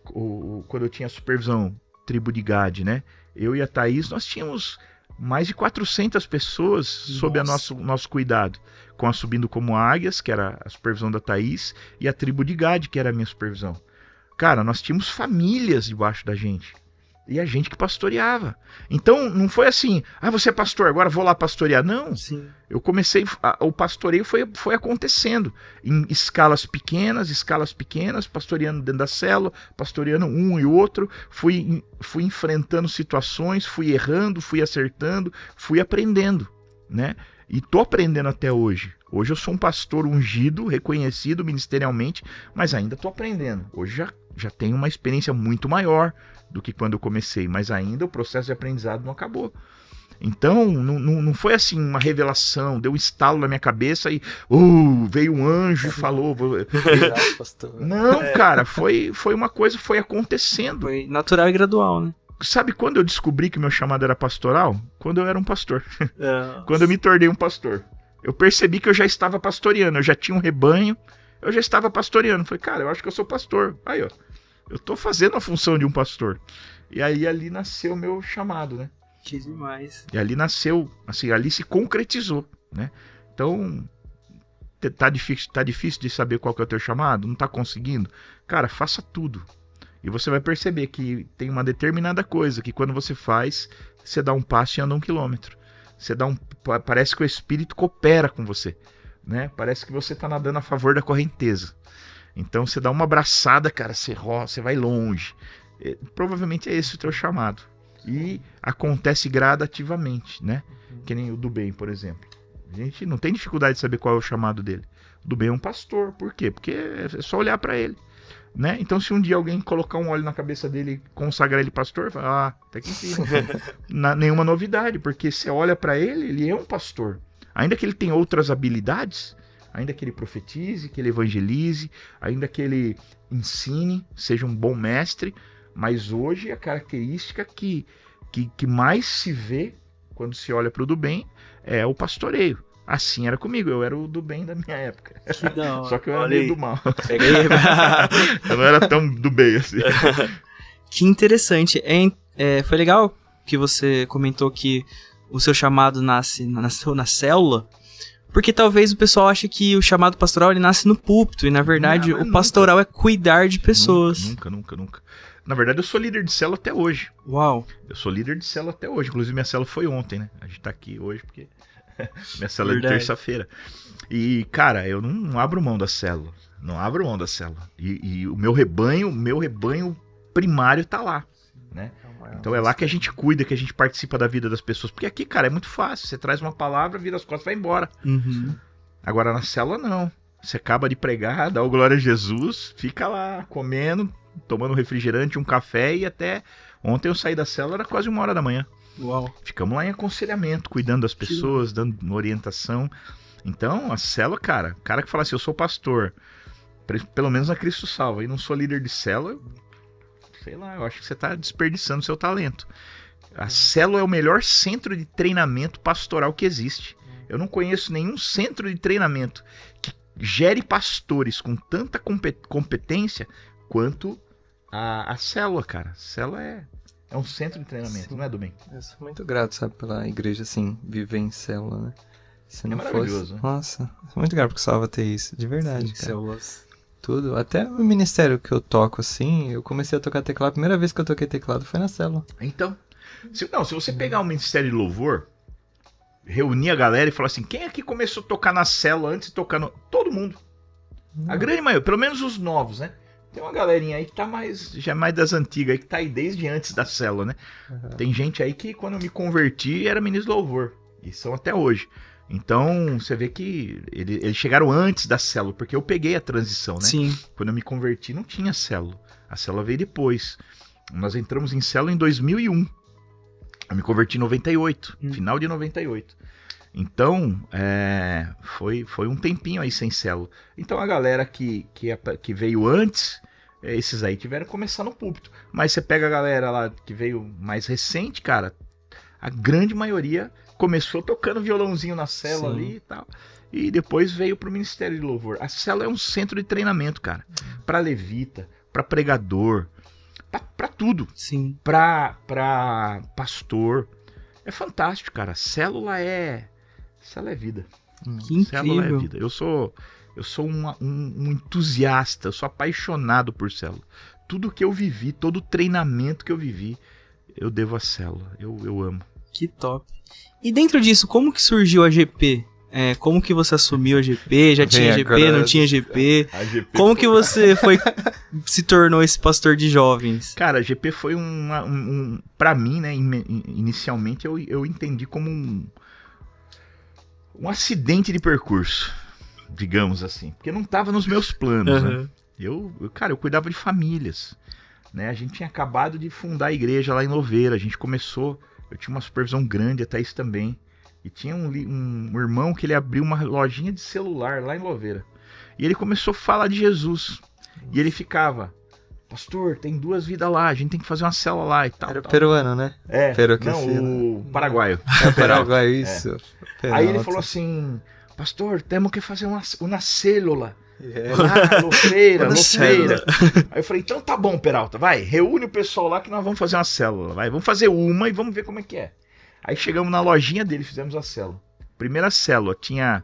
Quando eu tinha a supervisão, tribo de Gad, né? Eu e a Thaís, nós tínhamos mais de 400 pessoas sob nosso cuidado. Com a Subindo Como Águias, que era a supervisão da Thaís, e a tribo de Gad, que era a minha supervisão. Cara, nós tínhamos famílias debaixo da gente. E a gente que pastoreava. Então, não foi assim, você é pastor, agora vou lá pastorear. Não. Sim. Eu comecei, o pastoreio foi acontecendo. Em escalas pequenas, pastoreando dentro da célula, pastoreando um e outro. Fui enfrentando situações, fui errando, fui acertando, fui aprendendo, né? E tô aprendendo até hoje. Hoje eu sou um pastor ungido, reconhecido ministerialmente, mas ainda tô aprendendo. Hoje já tenho uma experiência muito maior do que quando eu comecei, mas ainda o processo de aprendizado não acabou. Então, não foi assim uma revelação, deu um estalo na minha cabeça e veio um anjo e falou... Não, cara, foi uma coisa, foi acontecendo. Foi natural e gradual, né? Sabe quando eu descobri que meu chamado era pastoral? Quando eu era um pastor. Quando eu me tornei um pastor. Eu percebi que eu já estava pastoreando, eu já tinha um rebanho, eu já estava pastoreando. Falei, cara, eu acho que eu sou pastor. Aí, ó, eu estou fazendo a função de um pastor. E aí ali nasceu o meu chamado, né? Que demais. E ali nasceu, assim, ali se concretizou, né? Então, tá difícil de saber qual que é o teu chamado? Não tá conseguindo? Cara, faça tudo. E você vai perceber que tem uma determinada coisa que quando você faz, você dá um passo e anda 1 quilômetro. Parece que o Espírito coopera com você, né? Parece que você tá nadando a favor da correnteza. Então você dá uma abraçada, cara, você vai longe. Provavelmente é esse o teu chamado. E acontece gradativamente, né? Que nem o do bem, por exemplo. A gente não tem dificuldade de saber qual é o chamado dele. O do bem é um pastor. Por quê? Porque é só olhar para ele, né? Então se um dia alguém colocar um óleo na cabeça dele e consagrar ele pastor, fala, tá aqui em cima. Nenhuma novidade, porque você olha para ele é um pastor. Ainda que ele tenha outras habilidades, ainda que ele profetize, que ele evangelize, ainda que ele ensine, seja um bom mestre, mas hoje a característica que mais se vê quando se olha para o do bem é o pastoreio. Assim era comigo, eu era o do bem da minha época. Que da hora. Só que eu era meio do mal. Eu não era tão do bem assim. Que interessante. Foi legal que você comentou que o seu chamado nasceu na célula, porque talvez o pessoal ache que o chamado pastoral ele nasce no púlpito, e na verdade o pastoral é cuidar de pessoas. Nunca. Na verdade eu sou líder de célula até hoje. Uau. Eu sou líder de célula até hoje, inclusive minha célula foi ontem, né? A gente tá aqui hoje porque minha célula é de terça-feira. E cara, eu não abro mão da célula, E o meu rebanho primário tá lá, né? Então é lá que a gente cuida, que a gente participa da vida das pessoas. Porque aqui, cara, é muito fácil. Você traz uma palavra, vira as costas e vai embora. Uhum. Agora na célula não. Você acaba de pregar, dá o glória a Jesus, fica lá comendo, tomando um refrigerante, um café, e até ontem eu saí da célula, era quase 1h da manhã. Uau. Ficamos lá em aconselhamento, cuidando das pessoas, dando orientação. Então a célula, cara, o cara que fala assim, eu sou pastor, pelo menos na Cristo Salva, e não sou líder de célula, sei lá, eu acho que você está desperdiçando seu talento. A célula é o melhor centro de treinamento pastoral que existe. Eu não conheço nenhum centro de treinamento que gere pastores com tanta competência quanto a célula, cara. A célula é um centro de treinamento, Sim. Não é, do bem? Eu sou muito grato, sabe, pela igreja, assim, viver em célula, né? Se não maravilhoso. Fosse... Nossa, sou muito grato porque Salva ter isso, de verdade, Sim, cara. Células. Tudo. Até o ministério que eu toco, assim, eu comecei a tocar teclado. A primeira vez que eu toquei teclado foi na célula. Então, se você pegar um ministério de louvor, reunir a galera e falar assim, quem aqui começou a tocar na célula antes de tocar no... Todo mundo. A grande maioria, pelo menos os novos, né? Tem uma galerinha aí que tá já mais das antigas, aí que tá aí desde antes da célula, né? Uhum. Tem gente aí que quando eu me converti era ministro de louvor. E são até hoje. Então, você vê que eles chegaram antes da célula, porque eu peguei a transição, né? Sim. Quando eu me converti, não tinha célula. A célula veio depois. Nós entramos em célula em 2001. Eu me converti em 98, final de 98. Então, foi um tempinho aí sem célula. Então, a galera que veio antes, esses aí tiveram que começar no púlpito. Mas você pega a galera lá que veio mais recente, cara, a grande maioria começou tocando violãozinho na célula ali e tal. E depois veio pro Ministério de Louvor. A célula é um centro de treinamento, cara. Pra levita, pra pregador, pra tudo. Sim. Pra pastor. É fantástico, cara. Célula é vida. Que Célula é incrível. vida. Eu sou um entusiasta, eu sou apaixonado por célula. Tudo que eu vivi, todo o treinamento que eu vivi, eu devo à célula. Eu amo. Que top. E dentro disso, como que surgiu a GP? Como que você assumiu a GP? Já tinha GP, não tinha GP? Como que você se tornou esse pastor de jovens? Cara, a GP foi pra mim, né, inicialmente eu entendi como um acidente de percurso, digamos assim. Porque não estava nos meus planos, né? Eu cuidava de famílias, né? A gente tinha acabado de fundar a igreja lá em Louveira, a gente começou, eu tinha uma supervisão grande, até isso também. E tinha um irmão que ele abriu uma lojinha de celular lá em Louveira. E ele começou a falar de Jesus. E ele ficava, pastor, tem 2 vidas lá, a gente tem que fazer uma célula lá e tal. Era peruano, né? O paraguaio. É o paraguaio, isso. Aí ele falou assim, pastor, temos que fazer uma célula. Lá, Louveira. Aí eu falei, então tá bom, Peralta, vai, reúne o pessoal lá que nós vamos fazer uma célula. Vai, vamos fazer uma e vamos ver como é que é. Aí chegamos na lojinha dele, fizemos a célula. Primeira célula, tinha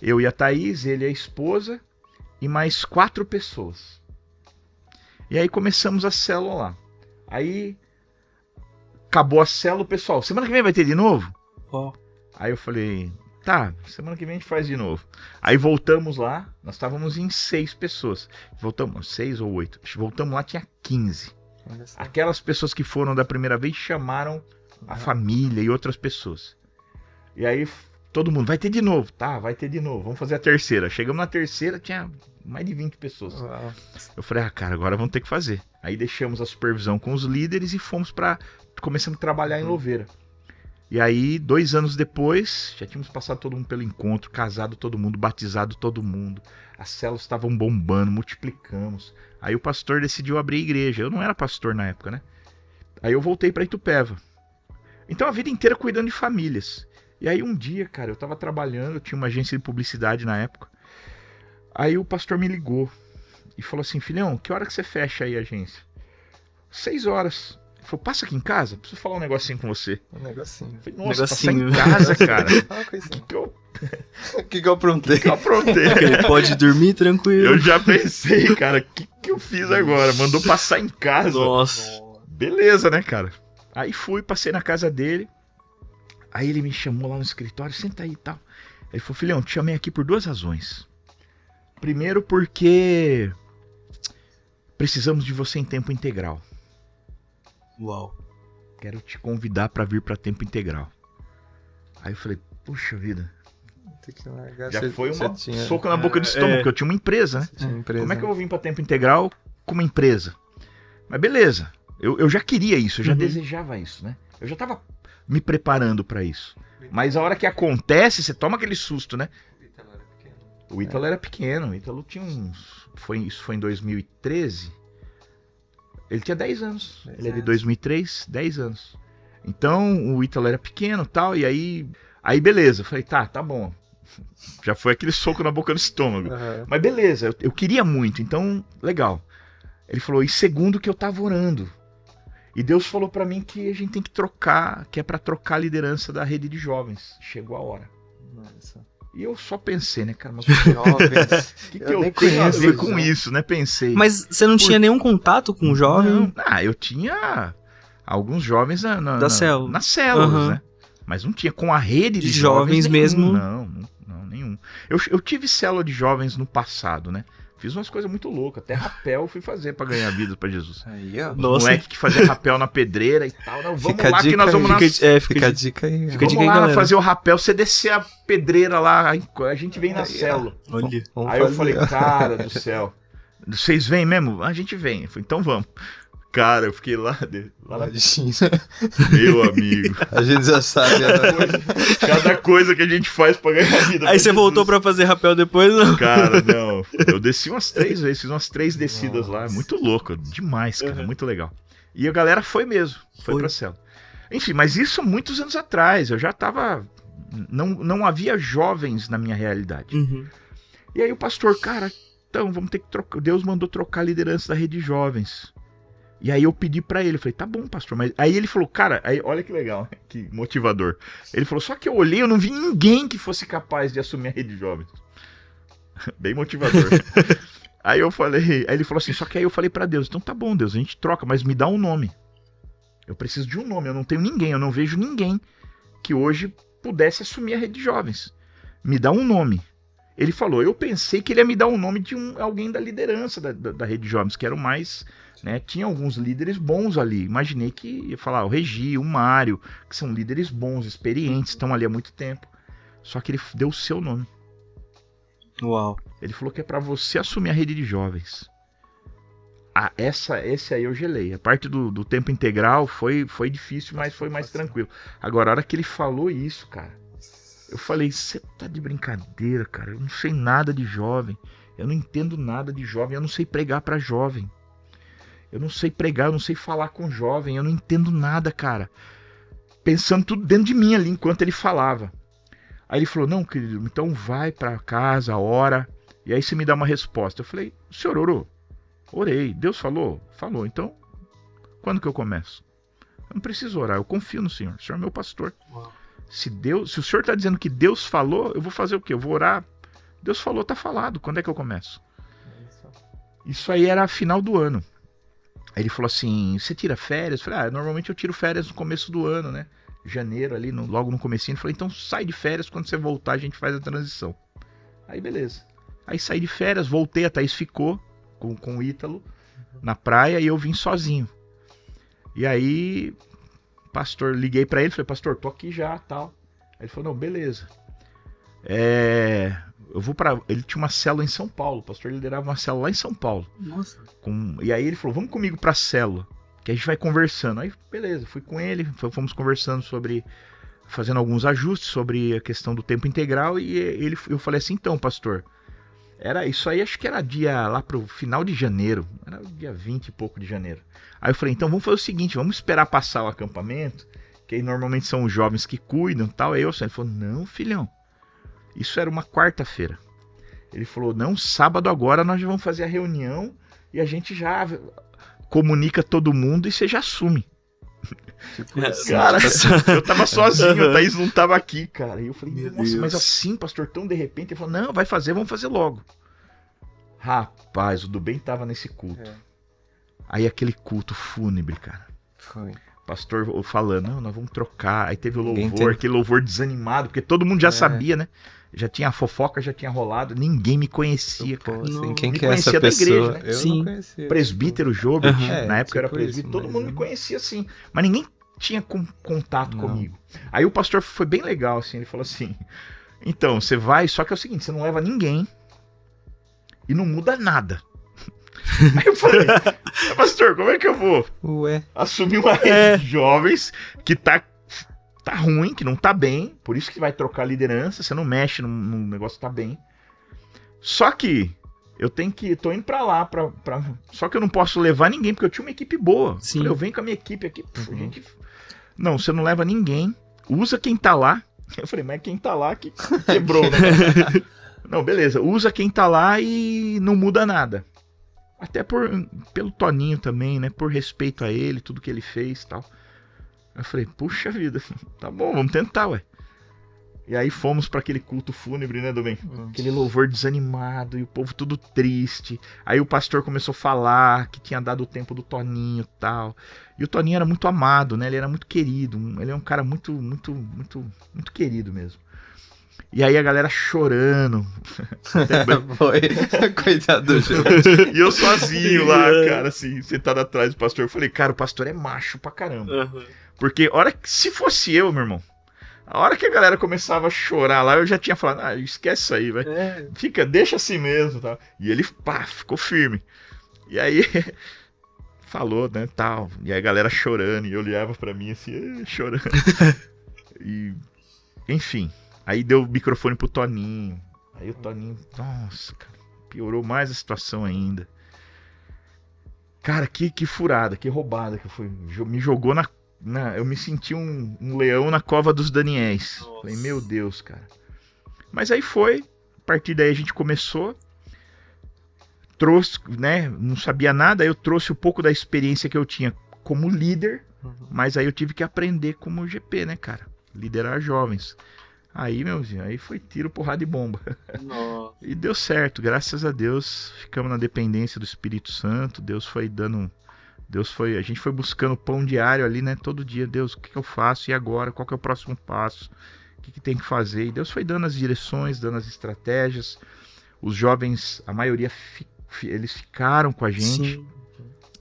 eu e a Thaís, ele e a esposa, e mais 4 pessoas. E aí começamos a célula lá. Aí acabou a célula, pessoal, semana que vem vai ter de novo? Aí eu falei, tá, semana que vem a gente faz de novo. Aí voltamos lá, nós estávamos em 6 pessoas. Voltamos, 6 ou 8. Voltamos lá, tinha 15. Aquelas pessoas que foram da primeira vez chamaram a família e outras pessoas. E aí todo mundo, vai ter de novo. Tá, vai ter de novo, vamos fazer a terceira. Chegamos na terceira, tinha mais de 20 pessoas. Uau. Eu falei, cara, agora vamos ter que fazer. Aí deixamos a supervisão com os líderes e fomos começamos a trabalhar em Louveira. E aí, 2 anos depois, já tínhamos passado todo mundo pelo encontro, casado todo mundo, batizado todo mundo. As células estavam bombando, multiplicamos. Aí o pastor decidiu abrir a igreja. Eu não era pastor na época, né? Aí eu voltei para Itupeva. Então a vida inteira cuidando de famílias. E aí um dia, cara, eu tava trabalhando, eu tinha uma agência de publicidade na época. Aí o pastor me ligou e falou assim, filhão, que hora que você fecha aí a agência? 6 horas. Ele falou, passa aqui em casa, preciso falar um negocinho com você. Um negocinho. Eu falei, nossa, passar em casa, cara. O que eu aprontei? Ele pode dormir tranquilo. Eu já pensei, cara, o que eu fiz agora? Mandou passar em casa. Nossa. Beleza, né, cara? Aí fui, passei na casa dele. Aí ele me chamou lá no escritório, senta aí e tal. Ele falou, filhão, te chamei aqui por 2 razões. Primeiro porque precisamos de você em tempo integral. Uau. Quero te convidar para vir para tempo integral. Aí eu falei, puxa vida. Tem que largar. Já foi soco na boca do estômago, porque eu tinha uma empresa, né? Como é que eu vou vir para tempo integral com uma empresa? Mas beleza. Eu já queria isso, eu já desejava isso, né? Eu já tava me preparando para isso. Mas a hora que acontece, você toma aquele susto, né? O Ítalo era pequeno. O Ítalo tinha uns... Isso foi em 2013. Ele tinha 10 anos. Ele é de 2003, 10 anos. Então, o Ítalo era pequeno e tal. E aí beleza. Eu falei, tá bom. Já foi aquele soco na boca do estômago. Mas beleza, eu queria muito. Então, legal. Ele falou, e segundo que eu tava orando. E Deus falou pra mim que a gente tem que trocar, que é pra trocar a liderança da rede de jovens. Chegou a hora. Nossa. E eu só pensei, né, cara, mas jovens, o que eu tenho a ver com isso, né? Pensei. Mas você não tinha nenhum contato com o jovem? Não, eu tinha alguns jovens nas células, né? Mas não tinha com a rede de jovens mesmo. Não, nenhum. Eu tive célula de jovens no passado, né? Fiz umas coisas muito loucas. Até rapel eu fui fazer pra ganhar vida pra Jesus. Aí, ó. Moleque que fazia rapel na pedreira e tal. Não, vamos lá que nós vamos Fica a dica aí. Vamos lá fazer o rapel. Você descer a pedreira lá, a gente vem na célula. Aí eu falei, cara do céu. Vocês vêm mesmo? A gente vem. Eu falei, então vamos. Cara, eu fiquei lá na Meu amigo. A gente já sabe. Cada coisa que a gente faz pra ganhar vida. Aí você voltou pra fazer rapel depois? Não? Cara, não. Eu desci umas 3 vezes, fiz umas 3 descidas lá. Muito louco, demais, cara. Muito legal. E a galera foi mesmo. Foi pra célula. Enfim, mas isso há muitos anos atrás. Eu já tava... Não havia jovens na minha realidade. E aí o pastor, cara, então vamos ter que trocar. Deus mandou trocar a liderança da rede de jovens. E aí eu pedi pra ele, eu falei, tá bom, pastor, mas... Aí ele falou, cara, aí, olha que legal, que motivador. Ele falou, só que eu olhei, eu não vi ninguém que fosse capaz de assumir a rede de jovens. Bem motivador. Aí ele falou assim, só que aí eu falei pra Deus, então tá bom, Deus, a gente troca, mas me dá um nome. Eu preciso de um nome, eu não tenho ninguém, eu não vejo ninguém que hoje pudesse assumir a rede de jovens. Me dá um nome. Ele falou, eu pensei que ele ia me dar um nome de alguém da liderança da rede de jovens, que era o mais... Né? Tinha alguns líderes bons ali. Imaginei que ia falar o Regi, o Mário, que são líderes bons, experientes, estão ali há muito tempo. Só que ele deu o seu nome. Uau. Ele falou que é pra você assumir a rede de jovens. Esse aí eu gelei. A parte do tempo integral foi difícil, mas foi mais tranquilo. Agora, a hora que ele falou isso, cara, eu falei, você tá de brincadeira, cara. Eu não sei nada de jovem. Eu não entendo nada de jovem. Eu não sei pregar pra jovem. Eu não sei pregar, eu não sei falar com jovem, eu não entendo nada, cara. Pensando tudo dentro de mim ali, enquanto ele falava. Aí ele falou, não, querido, então vai pra casa, ora, e aí você me dá uma resposta. Eu falei, o senhor orou? Orei. Deus falou? Falou. Então, quando que eu começo? Eu não preciso orar, eu confio no senhor. O senhor é meu pastor. Uau. Se o senhor está dizendo que Deus falou, eu vou fazer o quê? Eu vou orar. Deus falou, tá falado. Quando é que eu começo? Isso aí era final do ano. Aí ele falou assim, você tira férias? Eu falei, normalmente eu tiro férias no começo do ano, né? Janeiro ali, logo no comecinho. Ele falou, então sai de férias, quando você voltar a gente faz a transição. Aí beleza. Aí saí de férias, voltei, a Thaís ficou com o Ítalo na praia e eu vim sozinho. E aí, pastor, liguei pra ele, falei, pastor, tô aqui já, tal. Aí ele falou, não, beleza. Eu vou pra... Ele tinha uma célula em São Paulo, o pastor liderava uma célula lá em São Paulo. Nossa. E aí ele falou, vamos comigo pra célula, que a gente vai conversando. Aí, beleza, fui com ele, fomos conversando sobre... Fazendo alguns ajustes sobre a questão do tempo integral. E eu falei assim, então, pastor... Isso aí, acho que era dia lá pro final de janeiro. Era dia 20 e pouco de janeiro. Aí eu falei, então vamos fazer o seguinte, vamos esperar passar o acampamento, que aí normalmente são os jovens que cuidam e tal. Aí ele falou, não, filhão, isso era uma quarta-feira. Ele falou, não, sábado agora nós já vamos fazer a reunião e a gente já comunica todo mundo e você já assume. Tipo, cara, eu tava sozinho, a Thaís não tava aqui, cara. E eu falei, nossa, mas assim, pastor, tão de repente. Ele falou, não, vai fazer, vamos fazer logo. Rapaz, o do bem tava nesse culto. Aí aquele culto fúnebre, cara. Foi. Pastor falando, não, nós vamos trocar. Aí teve o louvor, aquele louvor desanimado, porque todo mundo já sabia, né? Já tinha a fofoca, já tinha rolado, ninguém me conhecia, cara. Assim, quem que é essa pessoa? Igreja, né? Eu Sim. não conhecia. Presbítero Jobert, na época eu era presbítero, todo mundo me conhecia assim, mas ninguém tinha contato comigo. Aí o pastor foi bem legal, assim, ele falou assim, então, você vai, só que é o seguinte, você não leva ninguém e não muda nada. Aí eu falei, pastor, como é que eu vou assumir uma rede de jovens que tá ruim, que não tá bem, por isso que vai trocar a liderança, você não mexe no negócio que tá bem. Só que tô indo pra lá, só que eu não posso levar ninguém, porque eu tinha uma equipe boa. Sim. Eu venho com a minha equipe aqui, gente... Não, você não leva ninguém, usa quem tá lá. Eu falei, mas quem tá lá que quebrou, né? Não, beleza, usa quem tá lá e não muda nada. Até pelo Toninho também, né? Por respeito a ele, tudo que ele fez e tal. Eu falei, puxa vida, tá bom, vamos tentar, ué. E aí fomos para aquele culto fúnebre, né, Dom? Aquele louvor desanimado e o povo tudo triste. Aí o pastor começou a falar que tinha dado o tempo do Toninho e tal. E o Toninho era muito amado, né? Ele era muito querido. Ele é um cara muito, muito, muito, muito querido mesmo. E aí a galera chorando. Foi. Coitado do João. E eu sozinho lá, cara, assim, sentado atrás do pastor. Eu falei, cara, o pastor é macho pra caramba. Porque se fosse eu, meu irmão, a hora que a galera começava a chorar lá, eu já tinha falado, esquece isso aí, vai. Deixa assim mesmo, tá? E ele, ficou firme. E aí, falou, né, tal. E aí a galera chorando, e eu olhava pra mim assim, chorando. E, enfim, aí deu o microfone pro Toninho. Aí o Toninho, nossa, cara, piorou mais a situação ainda. Cara, que furada, que roubada que foi. Me jogou eu me senti um leão na cova dos Daniéis. Nossa. Falei, meu Deus, cara. Mas aí foi, a partir daí a gente começou, trouxe, né, não sabia nada, aí eu trouxe um pouco da experiência que eu tinha como líder, mas aí eu tive que aprender como GP, né, cara, liderar jovens. Aí, aí foi tiro, porrada e bomba. Nossa. E deu certo, graças a Deus, ficamos na dependência do Espírito Santo, a gente foi buscando pão diário ali, né, todo dia, Deus, o que eu faço, e agora, qual que é o próximo passo, o que tem que fazer, e Deus foi dando as direções, dando as estratégias, os jovens, a maioria, eles ficaram com a gente. Sim.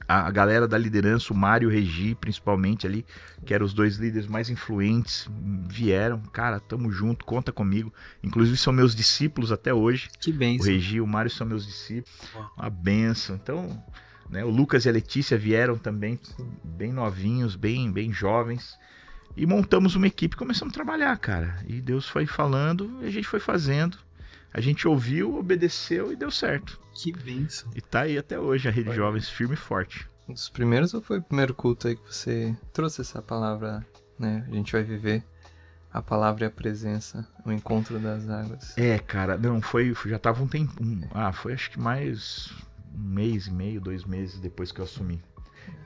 A galera da liderança, o Mário e o Regi, principalmente ali, que eram os 2 líderes mais influentes, vieram, cara, tamo junto, conta comigo, inclusive são meus discípulos até hoje. Que bênção. O Regi e o Mário são meus discípulos, uma bênção. Então, né, o Lucas e a Letícia vieram também, bem novinhos, bem jovens, e montamos uma equipe e começamos a trabalhar, cara, e Deus foi falando e a gente foi fazendo, a gente ouviu, obedeceu e deu certo. Que bênção. E tá aí até hoje a Rede Jovens firme e forte. Um dos primeiros ou foi o primeiro culto aí que você trouxe essa palavra, né? A gente vai viver a palavra e a presença, o encontro das águas. Cara, não, já tava um tempo, foi acho que mais 1 mês e meio, 2 meses depois que eu assumi.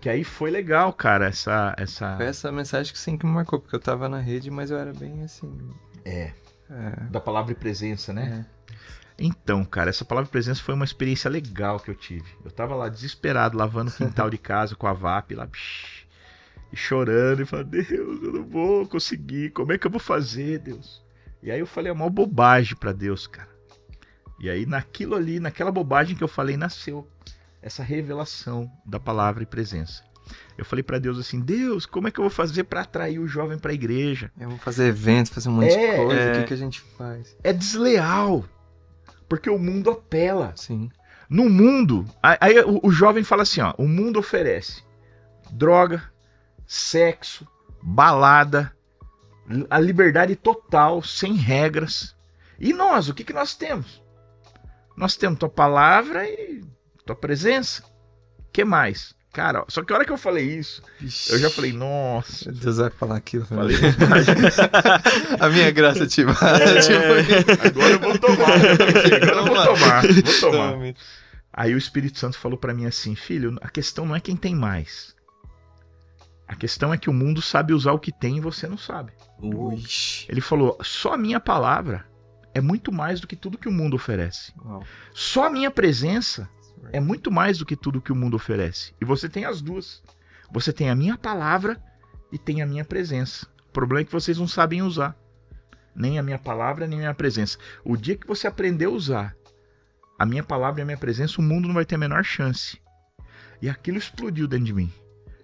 Que aí foi legal, cara, essa... Foi essa mensagem que sim que me marcou, porque eu tava na rede, mas eu era bem assim... Da palavra e presença, né? Então, cara, essa palavra presença foi uma experiência legal que eu tive. Eu tava lá desesperado, lavando o quintal de casa com a VAP lá, e chorando, e falando, Deus, eu não vou conseguir, como é que eu vou fazer, Deus? E aí eu falei a maior bobagem pra Deus, cara. E aí naquilo ali, naquela bobagem que eu falei, nasceu essa revelação da palavra e presença. Eu falei pra Deus assim, Deus, como é que eu vou fazer pra atrair o jovem pra igreja? Eu vou fazer eventos, fazer um monte de coisa, o que a gente faz? É desleal. Porque o mundo apela. Sim. No mundo, aí o jovem fala assim, o mundo oferece droga, sexo, balada, a liberdade total, sem regras. E nós, o que nós temos? Nós temos tua palavra e tua presença. O que mais? Cara, só que a hora que eu falei isso, eu já falei, nossa. Deus vai falar aquilo. Falei, a minha graça te bate. Agora eu vou tomar. Vou tomar. Aí o Espírito Santo falou pra mim assim, filho, a questão não é quem tem mais. A questão é que o mundo sabe usar o que tem e você não sabe. Ele falou, só a minha palavra é muito mais do que tudo que o mundo oferece. Uau. Só a minha presença é muito mais do que tudo que o mundo oferece. E você tem as duas. Você tem a minha palavra e tem a minha presença. O problema é que vocês não sabem usar. Nem a minha palavra, nem a minha presença. O dia que você aprender a usar a minha palavra e a minha presença, o mundo não vai ter a menor chance. E aquilo explodiu dentro de mim.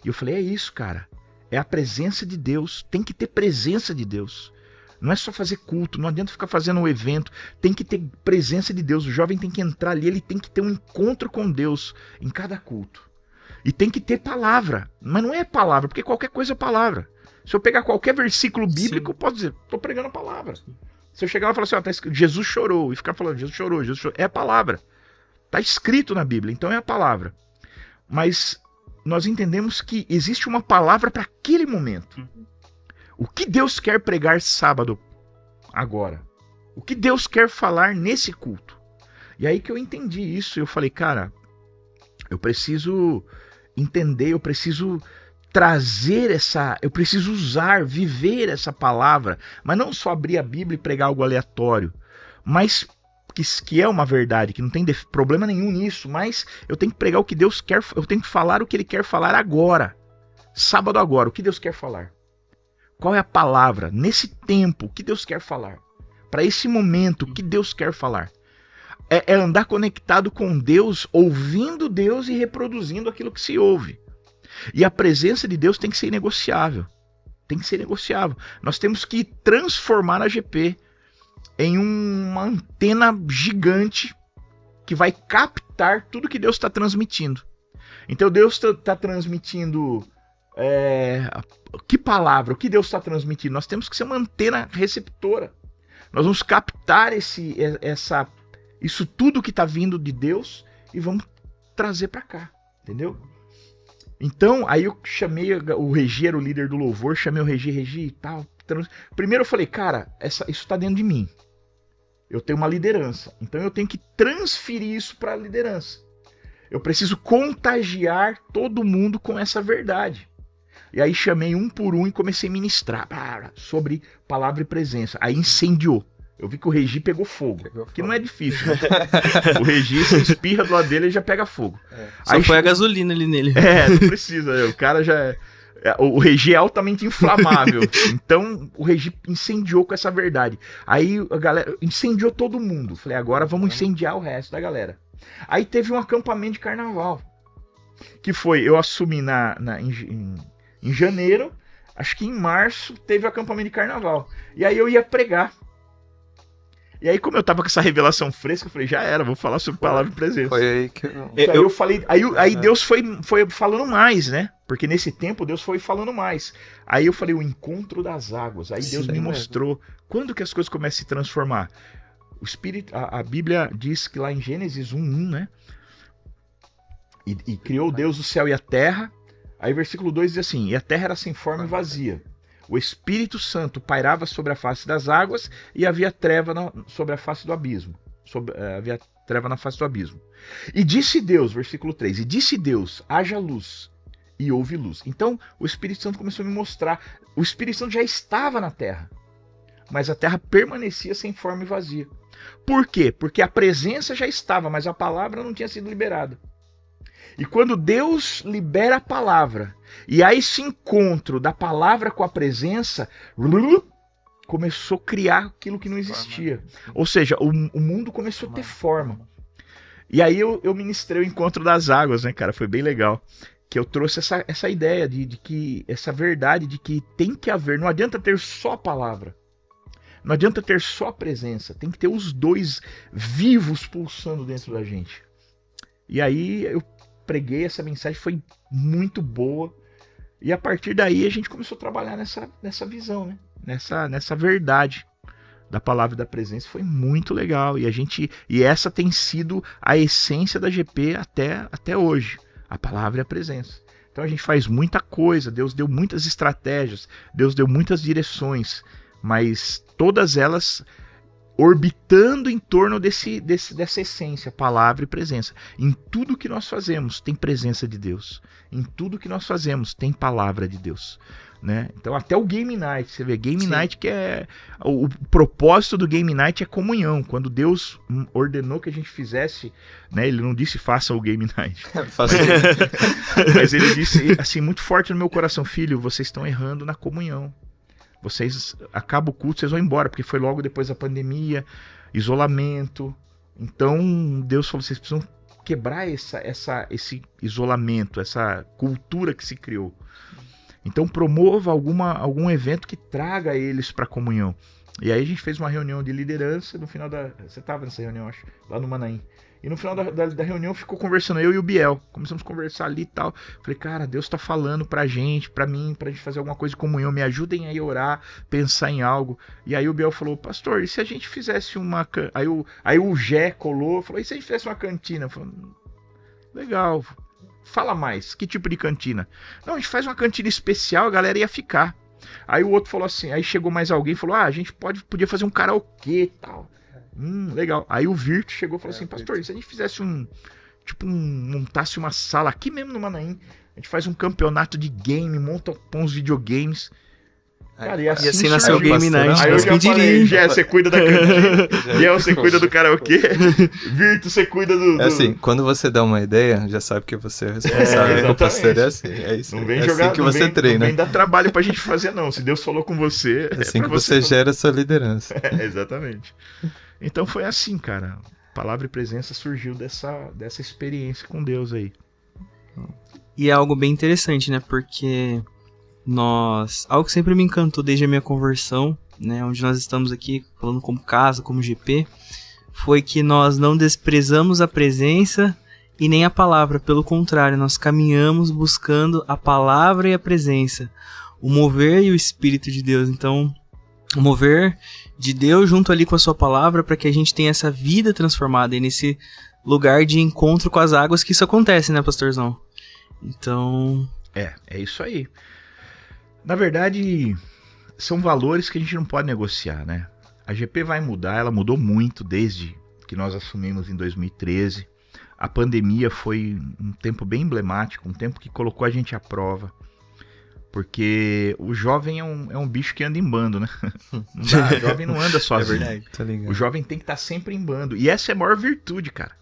E eu falei, é isso, cara. É a presença de Deus. Tem que ter presença de Deus. Não é só fazer culto, não adianta ficar fazendo um evento, tem que ter presença de Deus, o jovem tem que entrar ali, ele tem que ter um encontro com Deus em cada culto. E tem que ter palavra, mas não é palavra, porque qualquer coisa é palavra. Se eu pegar qualquer versículo bíblico, eu posso dizer, estou pregando a palavra. Se eu chegar lá e falar assim, tá escrito, Jesus chorou, e ficar falando, Jesus chorou, é a palavra. Está escrito na Bíblia, então é a palavra. Mas nós entendemos que existe uma palavra para aquele momento. O que Deus quer pregar sábado, agora? O que Deus quer falar nesse culto? E aí que eu entendi isso, eu falei, cara, eu preciso entender, eu preciso trazer eu preciso usar, viver essa palavra, mas não só abrir a Bíblia e pregar algo aleatório, mas que é uma verdade, que não tem problema nenhum nisso, mas eu tenho que pregar o que Deus quer, eu tenho que falar o que Ele quer falar agora, sábado agora, o que Deus quer falar. Qual é a palavra? Nesse tempo, o que Deus quer falar? para esse momento, o que Deus quer falar. É andar conectado com Deus, ouvindo Deus e reproduzindo aquilo que se ouve. E a presença de Deus tem que ser inegociável. Tem que ser negociável. Nós temos que transformar a GP em uma antena gigante que vai captar tudo que Deus está transmitindo. Então Deus está transmitindo que palavra, o que Deus está transmitindo. Nós temos que ser uma antena receptora. Nós vamos captar isso tudo que está vindo de Deus e vamos trazer para cá, entendeu? Então, aí eu chamei, o Regi era o líder do louvor, chamei o Regi e tal. Primeiro eu falei, cara, isso está dentro de mim. Eu tenho uma liderança, então eu tenho que transferir isso para a liderança. Eu preciso contagiar todo mundo com essa verdade. E aí chamei um por um e comecei a ministrar sobre palavra e presença. Aí incendiou. Eu vi que o Regi pegou fogo. Que não é difícil. Né? O Regi, se espirra do lado dele, ele já pega fogo. Só foi a gasolina ali nele. Não precisa. O cara já... O Regi é altamente inflamável. Então, o Regi incendiou com essa verdade. Aí a galera... Incendiou todo mundo. Falei, agora vamos incendiar o resto da galera. Aí teve um acampamento de carnaval. Que foi... Eu assumi em janeiro. Acho que em março teve o acampamento de carnaval. E aí eu ia pregar. E aí, como eu tava com essa revelação fresca, eu falei, já era, vou falar sobre palavra e presença. Foi aí que eu falei. Aí Deus foi falando mais, né? Porque nesse tempo Deus foi falando mais. Aí eu falei, o encontro das águas. Aí Deus me mostrou quando que as coisas começam a se transformar. O Espírito, a Bíblia diz que lá em Gênesis 1:1, né? E criou Deus o céu e a terra. Aí versículo 2 diz assim, e a terra era sem forma e vazia. O Espírito Santo pairava sobre a face das águas e havia treva sobre a face do abismo. Havia treva na face do abismo. E disse Deus, versículo 3, e disse Deus, haja luz, e houve luz. Então o Espírito Santo começou a me mostrar, o Espírito Santo já estava na terra, mas a terra permanecia sem forma e vazia. Por quê? Porque a presença já estava, mas a palavra não tinha sido liberada. E quando Deus libera a palavra, e há esse encontro da palavra com a presença, começou a criar aquilo que não existia. Ou seja, o mundo começou a ter forma. E aí eu ministrei o encontro das águas, né, cara? Foi bem legal. Que eu trouxe essa ideia de que, essa verdade de que tem que haver, não adianta ter só a palavra. Não adianta ter só a presença. Tem que ter os dois vivos pulsando dentro da gente. E aí eu preguei essa mensagem, foi muito boa. E a partir daí a gente começou a trabalhar nessa visão, né? Nessa verdade da palavra e da presença. Foi muito legal. E essa tem sido a essência da GP até hoje. A palavra e a presença. Então a gente faz muita coisa. Deus deu muitas estratégias. Deus deu muitas direções. Mas todas elas orbitando em torno dessa essência, palavra e presença. Em tudo que nós fazemos tem presença de Deus. Em tudo que nós fazemos tem palavra de Deus. Né? Então até o Game Night, você vê, Game Night que é... O propósito do Game Night é comunhão. Quando Deus ordenou que a gente fizesse, né, ele não disse faça o Game Night. Mas ele disse assim, muito forte no meu coração, filho, vocês estão errando na comunhão. Vocês acabam o culto, vocês vão embora, porque foi logo depois da pandemia, isolamento. Então Deus falou, vocês precisam quebrar esse isolamento, essa cultura que se criou. Então promova algum evento que traga eles para a comunhão. E aí a gente fez uma reunião de liderança, no final você estava nessa reunião, acho, lá no Manaim. E no final da reunião ficou conversando, eu e o Biel. Começamos a conversar ali e tal. Falei, cara, Deus tá falando pra gente, pra gente fazer alguma coisa de comunhão. Me ajudem aí a orar, pensar em algo. E aí o Biel falou, pastor, e se a gente fizesse uma... Aí o Gé colou, falou, e se a gente fizesse uma cantina? Eu falei, legal, fala mais, que tipo de cantina? Não, a gente faz uma cantina especial, a galera ia ficar. Aí o outro falou assim, aí chegou mais alguém e falou, a gente podia fazer um karaokê e tal. Legal. Aí o Virto chegou e falou assim, pastor, se a gente fizesse montasse uma sala aqui mesmo no Manaim, a gente faz um campeonato de game, monta uns videogames. Cara, e assim nasceu o Game Night. Aí eu já falei, Jé, você cuida da cantina. Biel, você cuida do karaokê. Virto, você cuida do... É assim, quando você dá uma ideia, já sabe que você é responsável. O pastor é assim, é isso. Não vem jogar, assim que você treina. Não vem dar trabalho pra gente fazer, não. Se Deus falou com você... É assim que você gera a sua liderança. Exatamente. Então foi assim, cara. Palavra e Presença surgiu dessa experiência com Deus aí. E é algo bem interessante, né? Porque algo que sempre me encantou desde a minha conversão, né? Onde nós estamos aqui falando como casa, como GP, foi que nós não desprezamos a presença e nem a palavra. Pelo contrário, nós caminhamos buscando a palavra e a presença, o mover e o Espírito de Deus. Então, o mover de Deus junto ali com a sua palavra para que a gente tenha essa vida transformada e nesse lugar de encontro com as águas que isso acontece, né, pastorzão? Então... É isso aí. Na verdade, são valores que a gente não pode negociar, né? A GP vai mudar, ela mudou muito desde que nós assumimos em 2013. A pandemia foi um tempo bem emblemático, um tempo que colocou a gente à prova. Porque o jovem é um bicho que anda em bando, né? O jovem não anda sozinho. É verdade, tá ligado. O jovem tem que estar sempre em bando. E essa é a maior virtude, cara.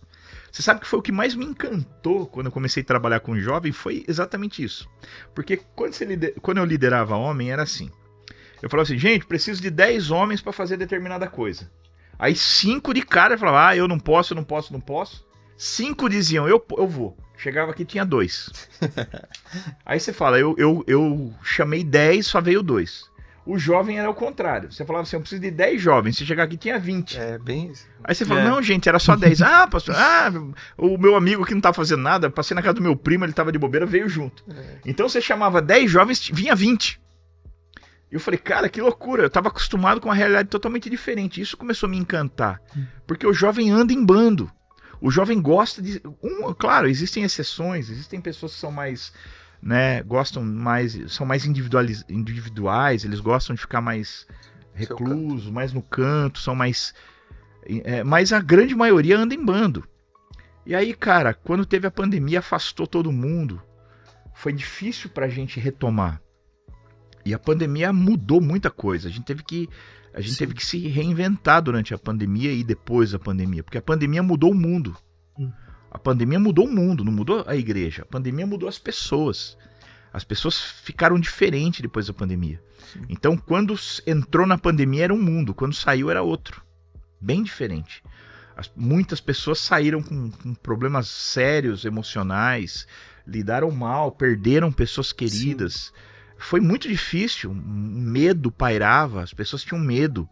Você sabe que foi o que mais me encantou quando eu comecei a trabalhar com jovem, foi exatamente isso. Porque quando eu liderava homem, era assim. Eu falava assim, gente, preciso de 10 homens para fazer determinada coisa. Aí 5 de cara falavam, eu não posso. 5 diziam, eu vou. Chegava aqui, tinha 2. Aí você fala, eu chamei 10, só veio 2. O jovem era o contrário. Você falava assim, eu preciso de 10 jovens. Se chegar aqui, tinha 20. É, bem isso. Aí você fala, não, gente, era só 10. Pastor, o meu amigo que não tava fazendo nada, passei na casa do meu primo, ele tava de bobeira, veio junto. Então você chamava 10 jovens, vinha 20. E eu falei, cara, que loucura. Eu tava acostumado com uma realidade totalmente diferente. Isso começou a me encantar. Porque o jovem anda em bando. O jovem gosta de... Claro, existem exceções, existem pessoas que são mais... né, são mais individuais, eles gostam de ficar mais reclusos, mais no canto, são mais... mas a grande maioria anda em bando. E aí, cara, quando teve a pandemia, afastou todo mundo. Foi difícil pra gente retomar. E a pandemia mudou muita coisa. A gente teve que se reinventar durante a pandemia e depois da pandemia. Porque a pandemia mudou o mundo. A pandemia mudou o mundo, não mudou a igreja. A pandemia mudou as pessoas. As pessoas ficaram diferentes depois da pandemia. Sim. Então, quando entrou na pandemia era um mundo, quando saiu era outro. Bem diferente. Muitas pessoas saíram com problemas sérios, emocionais, lidaram mal, perderam pessoas queridas. Sim. Foi muito difícil, medo pairava, as pessoas tinham medo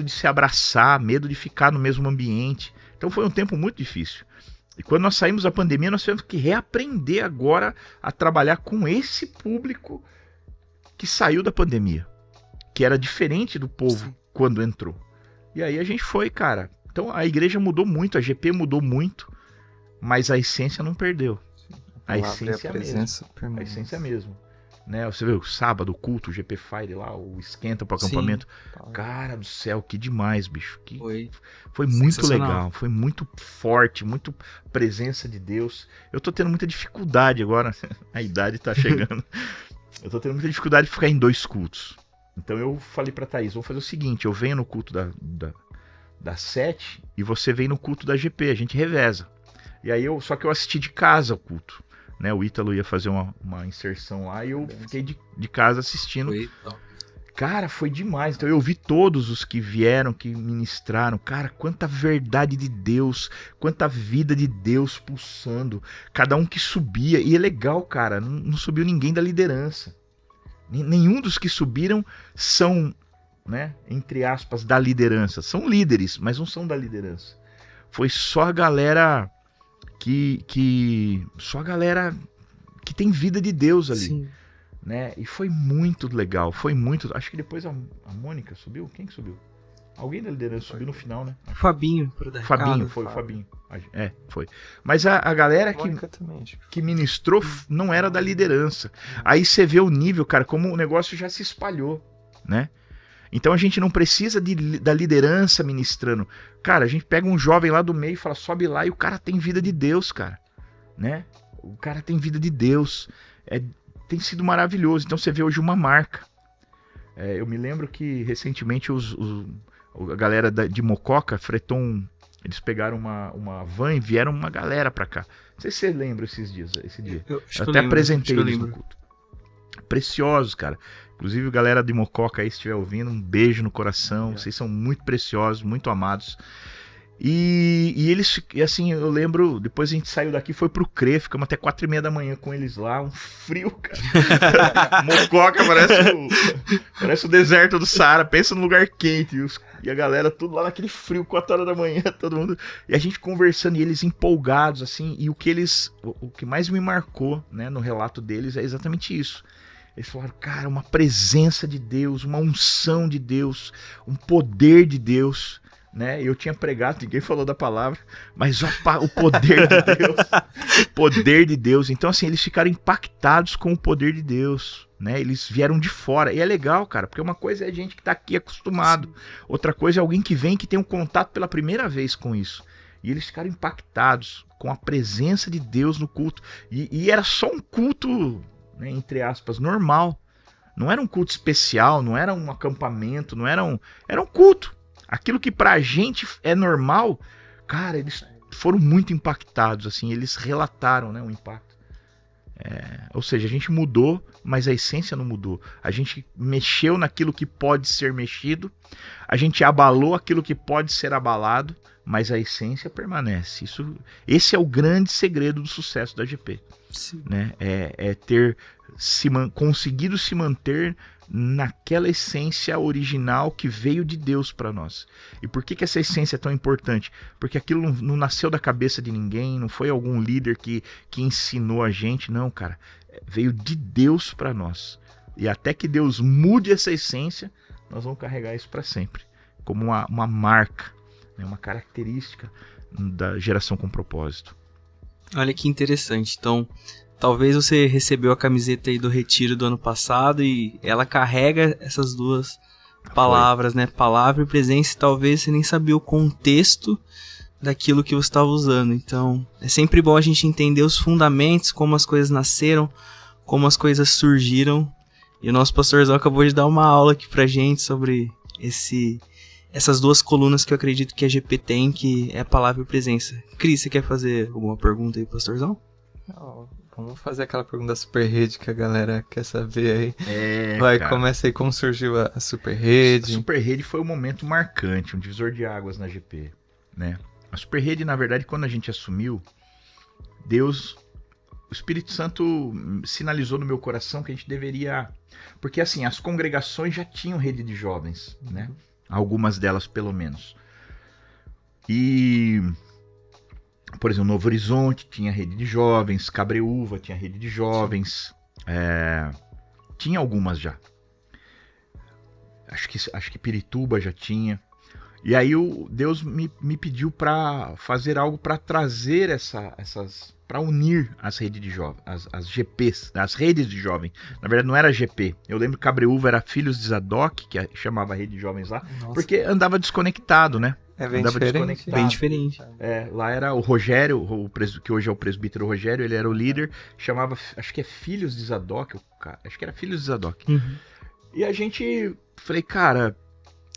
de se abraçar, medo de ficar no mesmo ambiente. Então foi um tempo muito difícil. E quando nós saímos da pandemia, nós tivemos que reaprender agora a trabalhar com esse público que saiu da pandemia, que era diferente do povo Sim. quando entrou. E aí a gente foi, cara. Então a igreja mudou muito, a GP mudou muito, mas a essência não perdeu. A essência é a mesma. A essência é a mesma. Né? Você vê o sábado, o culto, o GP Fire lá, o esquenta pro acampamento. Sim. Cara do céu, que demais, bicho. Foi muito legal, foi muito forte, muito presença de Deus. Eu tô tendo muita dificuldade agora, a idade tá chegando. Eu tô tendo muita dificuldade de ficar em 2 cultos. Então eu falei pra Thaís, vou fazer o seguinte, eu venho no culto da 7 e você vem no culto da GP, a gente reveza. E aí só que eu assisti de casa o culto. Né, o Ítalo ia fazer uma inserção lá e eu fiquei de casa assistindo. Cara, foi demais. Então eu vi todos os que vieram, que ministraram. Cara, quanta verdade de Deus, quanta vida de Deus pulsando. Cada um que subia. E é legal, cara, não subiu ninguém da liderança. Nenhum dos que subiram são, né, entre aspas, da liderança. São líderes, mas não são da liderança. Foi só a galera... só a galera que tem vida de Deus ali. Sim. Né? E foi muito legal, acho que depois a Mônica subiu, quem que subiu? Alguém da liderança subiu no final, né? Fabinho, foi o Fabinho. Foi. Mas a galera que ministrou não era da liderança. Aí você vê o nível, cara, como o negócio já se espalhou, né? Então a gente não precisa da liderança ministrando. Cara, a gente pega um jovem lá do meio e fala, sobe lá, e o cara tem vida de Deus, cara. Né? O cara tem vida de Deus. Tem sido maravilhoso. Então você vê hoje uma marca. Eu me lembro que recentemente a galera de Mococa fretou eles pegaram uma van e vieram uma galera pra cá. Não sei se você lembra esse dia. Eu até apresentei eles no culto. Preciosos, cara. Inclusive, galera de Mococa aí, se estiver ouvindo, um beijo no coração. Vocês são muito preciosos, muito amados. E eles, assim, eu lembro, depois a gente saiu daqui, foi pro CRE, ficamos até 4h30 da manhã com eles lá, um frio, cara. Mococa parece o deserto do Saara, pensa num lugar quente, e a galera tudo lá naquele frio, 4h da manhã, todo mundo, e a gente conversando, e eles empolgados, assim, e o que mais me marcou, né, no relato deles é exatamente isso. Eles falaram, cara, uma presença de Deus, uma unção de Deus, um poder de Deus, né? Eu tinha pregado, ninguém falou da palavra, mas o poder de Deus, poder de Deus. Então, assim, eles ficaram impactados com o poder de Deus, né? Eles vieram de fora, e é legal, cara, porque uma coisa é a gente que tá aqui acostumado, sim, outra coisa é alguém que vem, que tem um contato pela primeira vez com isso, e eles ficaram impactados com a presença de Deus no culto, e era só um culto, né, entre aspas, normal, não era um culto especial, não era um acampamento, era um culto. Aquilo que pra gente é normal, cara, eles foram muito impactados, assim, eles relataram, né, o impacto. Ou seja, a gente mudou, mas a essência não mudou. A gente mexeu naquilo que pode ser mexido, a gente abalou aquilo que pode ser abalado, mas a essência permanece. Esse é o grande segredo do sucesso da GP. Sim. Né? É ter conseguido se manter naquela essência original que veio de Deus para nós. E por que essa essência é tão importante? Porque aquilo não nasceu da cabeça de ninguém, não foi algum líder que ensinou a gente, não, cara. Veio de Deus para nós. E até que Deus mude essa essência, nós vamos carregar isso para sempre. Como uma marca, né? Uma característica da geração com propósito. Olha que interessante. Então, talvez você recebeu a camiseta aí do retiro do ano passado e ela carrega essas duas palavras, né? Palavra e presença, e talvez você nem sabia o contexto daquilo que você estava usando. Então, é sempre bom a gente entender os fundamentos, como as coisas nasceram, como as coisas surgiram. E o nosso pastorzão acabou de dar uma aula aqui pra gente sobre essas duas colunas que eu acredito que a GP tem, que é a palavra e presença. Cris, você quer fazer alguma pergunta aí, pastorzão? Não. Vamos fazer aquela pergunta da Super Rede que a galera quer saber aí. Vai, cara, começa aí, como surgiu a Super Rede? A Super Rede foi um momento marcante, um divisor de águas na GP, né? A Super Rede, na verdade, quando a gente assumiu, o Espírito Santo sinalizou no meu coração que a gente deveria... Porque, assim, as congregações já tinham rede de jovens, né? Algumas delas, pelo menos. E... Por exemplo, Novo Horizonte tinha rede de jovens, Cabreúva tinha rede de jovens, tinha algumas já. Acho que Pirituba já tinha. E aí Deus me pediu para fazer algo para trazer para unir as redes de jovens, as GPs, as redes de jovens. Na verdade não era GP. Eu lembro que Cabreúva era Filhos de Zadok, que chamava a rede de jovens lá, nossa, porque andava desconectado, né? É bem diferente. Bem diferente. Lá era o Rogério, que hoje é o presbítero Rogério, ele era o líder, chamava, acho que é Filhos de Zadok, acho que era Filhos de Zadok. Uhum. E a gente, falei, cara,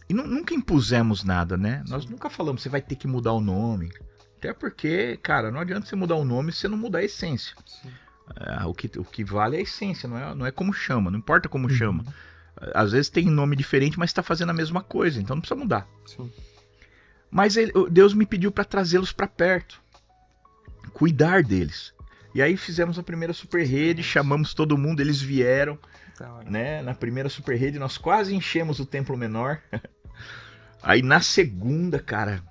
e nunca impusemos nada, né? Sim. Nós nunca falamos, você vai ter que mudar o nome. Até porque, cara, não adianta você mudar o nome se você não mudar a essência. O que vale é a essência, não é como chama, não importa como chama. Às vezes tem nome diferente, mas está fazendo a mesma coisa, então não precisa mudar. Sim. Mas Deus me pediu para trazê-los para perto, cuidar deles. E aí fizemos a primeira Super Rede, chamamos todo mundo, eles vieram, né? Na primeira Super Rede nós quase enchemos o Templo Menor. Aí na segunda, cara,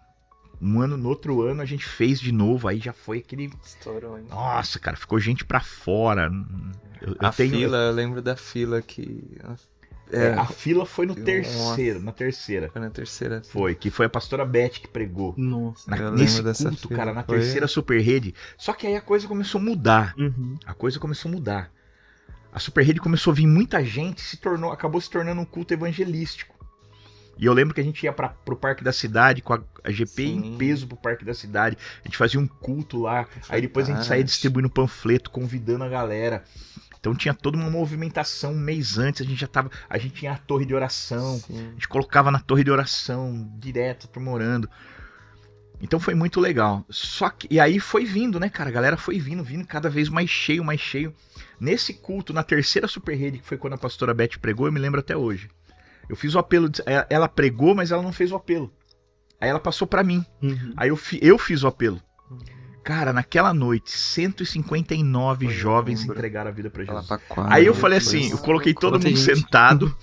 no outro ano a gente fez de novo, aí já foi aquele... Estourou, hein? Nossa, cara, ficou gente pra fora. Eu lembro da fila que... a fila foi na terceira. Foi na terceira. Foi, que foi a pastora Beth que pregou. Nossa, nesse culto, cara, na terceira Super Rede. Só que aí a coisa começou a mudar. Uhum. A coisa começou a mudar. A Super Rede começou a vir muita gente, acabou se tornando um culto evangelístico. E eu lembro que a gente ia pro Parque da Cidade, com a GP em peso pro Parque da Cidade. A gente fazia um culto lá, aí depois a gente saía distribuindo panfleto, convidando a galera. Então tinha toda uma movimentação um mês antes, a gente tinha a torre de oração, a gente colocava na torre de oração, direto, morando. Então foi muito legal. E aí foi vindo, né, cara? A galera foi vindo cada vez mais cheio, mais cheio. Nesse culto, na terceira Super Rede, que foi quando a pastora Beth pregou, eu me lembro até hoje. Eu fiz o apelo, ela pregou, mas ela não fez o apelo. Aí ela passou pra mim. Aí eu fiz o apelo. Cara, naquela noite, 159 jovens entregaram a vida pra Jesus. Aí eu falei assim, eu coloquei todo mundo sentado.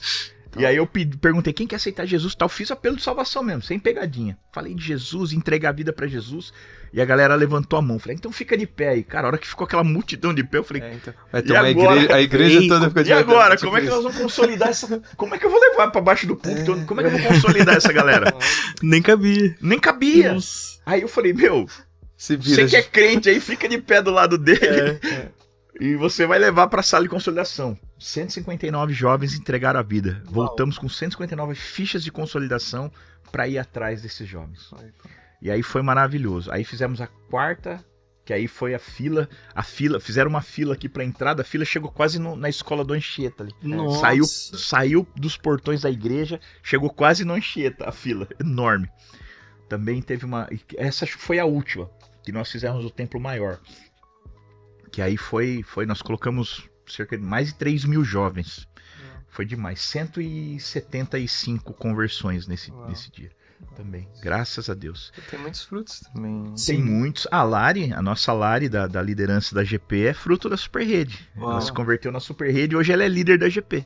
E aí eu perguntei, quem quer aceitar Jesus? Tal, fiz apelo de salvação mesmo, sem pegadinha. Falei de Jesus, entregar a vida pra Jesus. E a galera levantou a mão. Falei, então fica de pé aí. Cara, a hora que ficou aquela multidão de pé, eu falei, então, e agora? A igreja toda ficou de pé. E agora? Como é que nós vamos consolidar essa... Como é que eu vou levar pra baixo do púlpito? Como é que eu vou consolidar essa galera? Nem cabia. Nossa. Aí eu falei, meu, você que é crente aí, fica de pé do lado dele. E você vai levar pra sala de consolidação. 159 jovens entregaram a vida. Uau. Voltamos com 159 fichas de consolidação pra ir atrás desses jovens. E aí foi maravilhoso. Aí fizemos a quarta, que aí foi a fila, fizeram uma fila aqui pra entrada, a fila chegou quase na escola do Anchieta ali. Saiu dos portões da igreja, chegou quase no Anchieta, a fila, enorme. Também teve essa foi a última, que nós fizemos o Templo Maior. Que aí nós colocamos cerca de mais de 3 mil jovens. Foi demais, 175 conversões nesse dia. Também, graças a Deus. Tem muitos frutos também. Tem muitos. A nossa Lari da liderança da GP é fruto da Super Rede. Ela se converteu na Super Rede e hoje ela é líder da GP.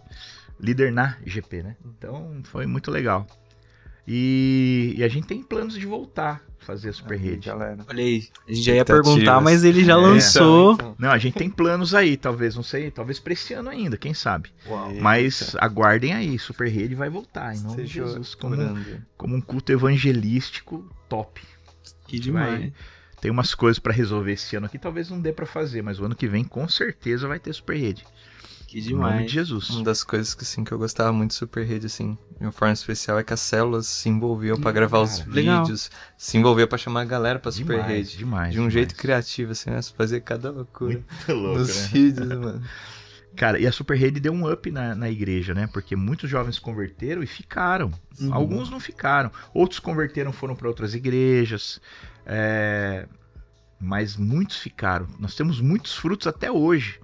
Líder na GP, né? Então foi muito legal. E a gente tem planos de voltar a fazer a Super Rede. Galera. Olha aí, a gente já ia perguntar, mas ele já lançou. Então. Não, a gente tem planos aí, talvez, não sei, talvez pra esse ano ainda, quem sabe. Mas aguardem aí, Super Rede vai voltar, em nome de Jesus, como um culto evangelístico top. Que demais. Tem umas coisas pra resolver esse ano aqui, talvez não dê pra fazer, mas o ano que vem com certeza vai ter Super Rede. Que demais. Em nome de Jesus. Uma das coisas que eu gostava muito de Super Rede, assim, de uma forma especial, é que as células se envolviam pra gravar os vídeos, se envolviam pra chamar a galera pra Super Rede. De um jeito criativo, assim, né? Fazer cada loucura muito louco, nos vídeos, mano. Cara, e a Super Rede deu um up na igreja, né? Porque muitos jovens converteram e ficaram. Alguns não ficaram. Outros converteram, foram pra outras igrejas. Mas muitos ficaram. Nós temos muitos frutos até hoje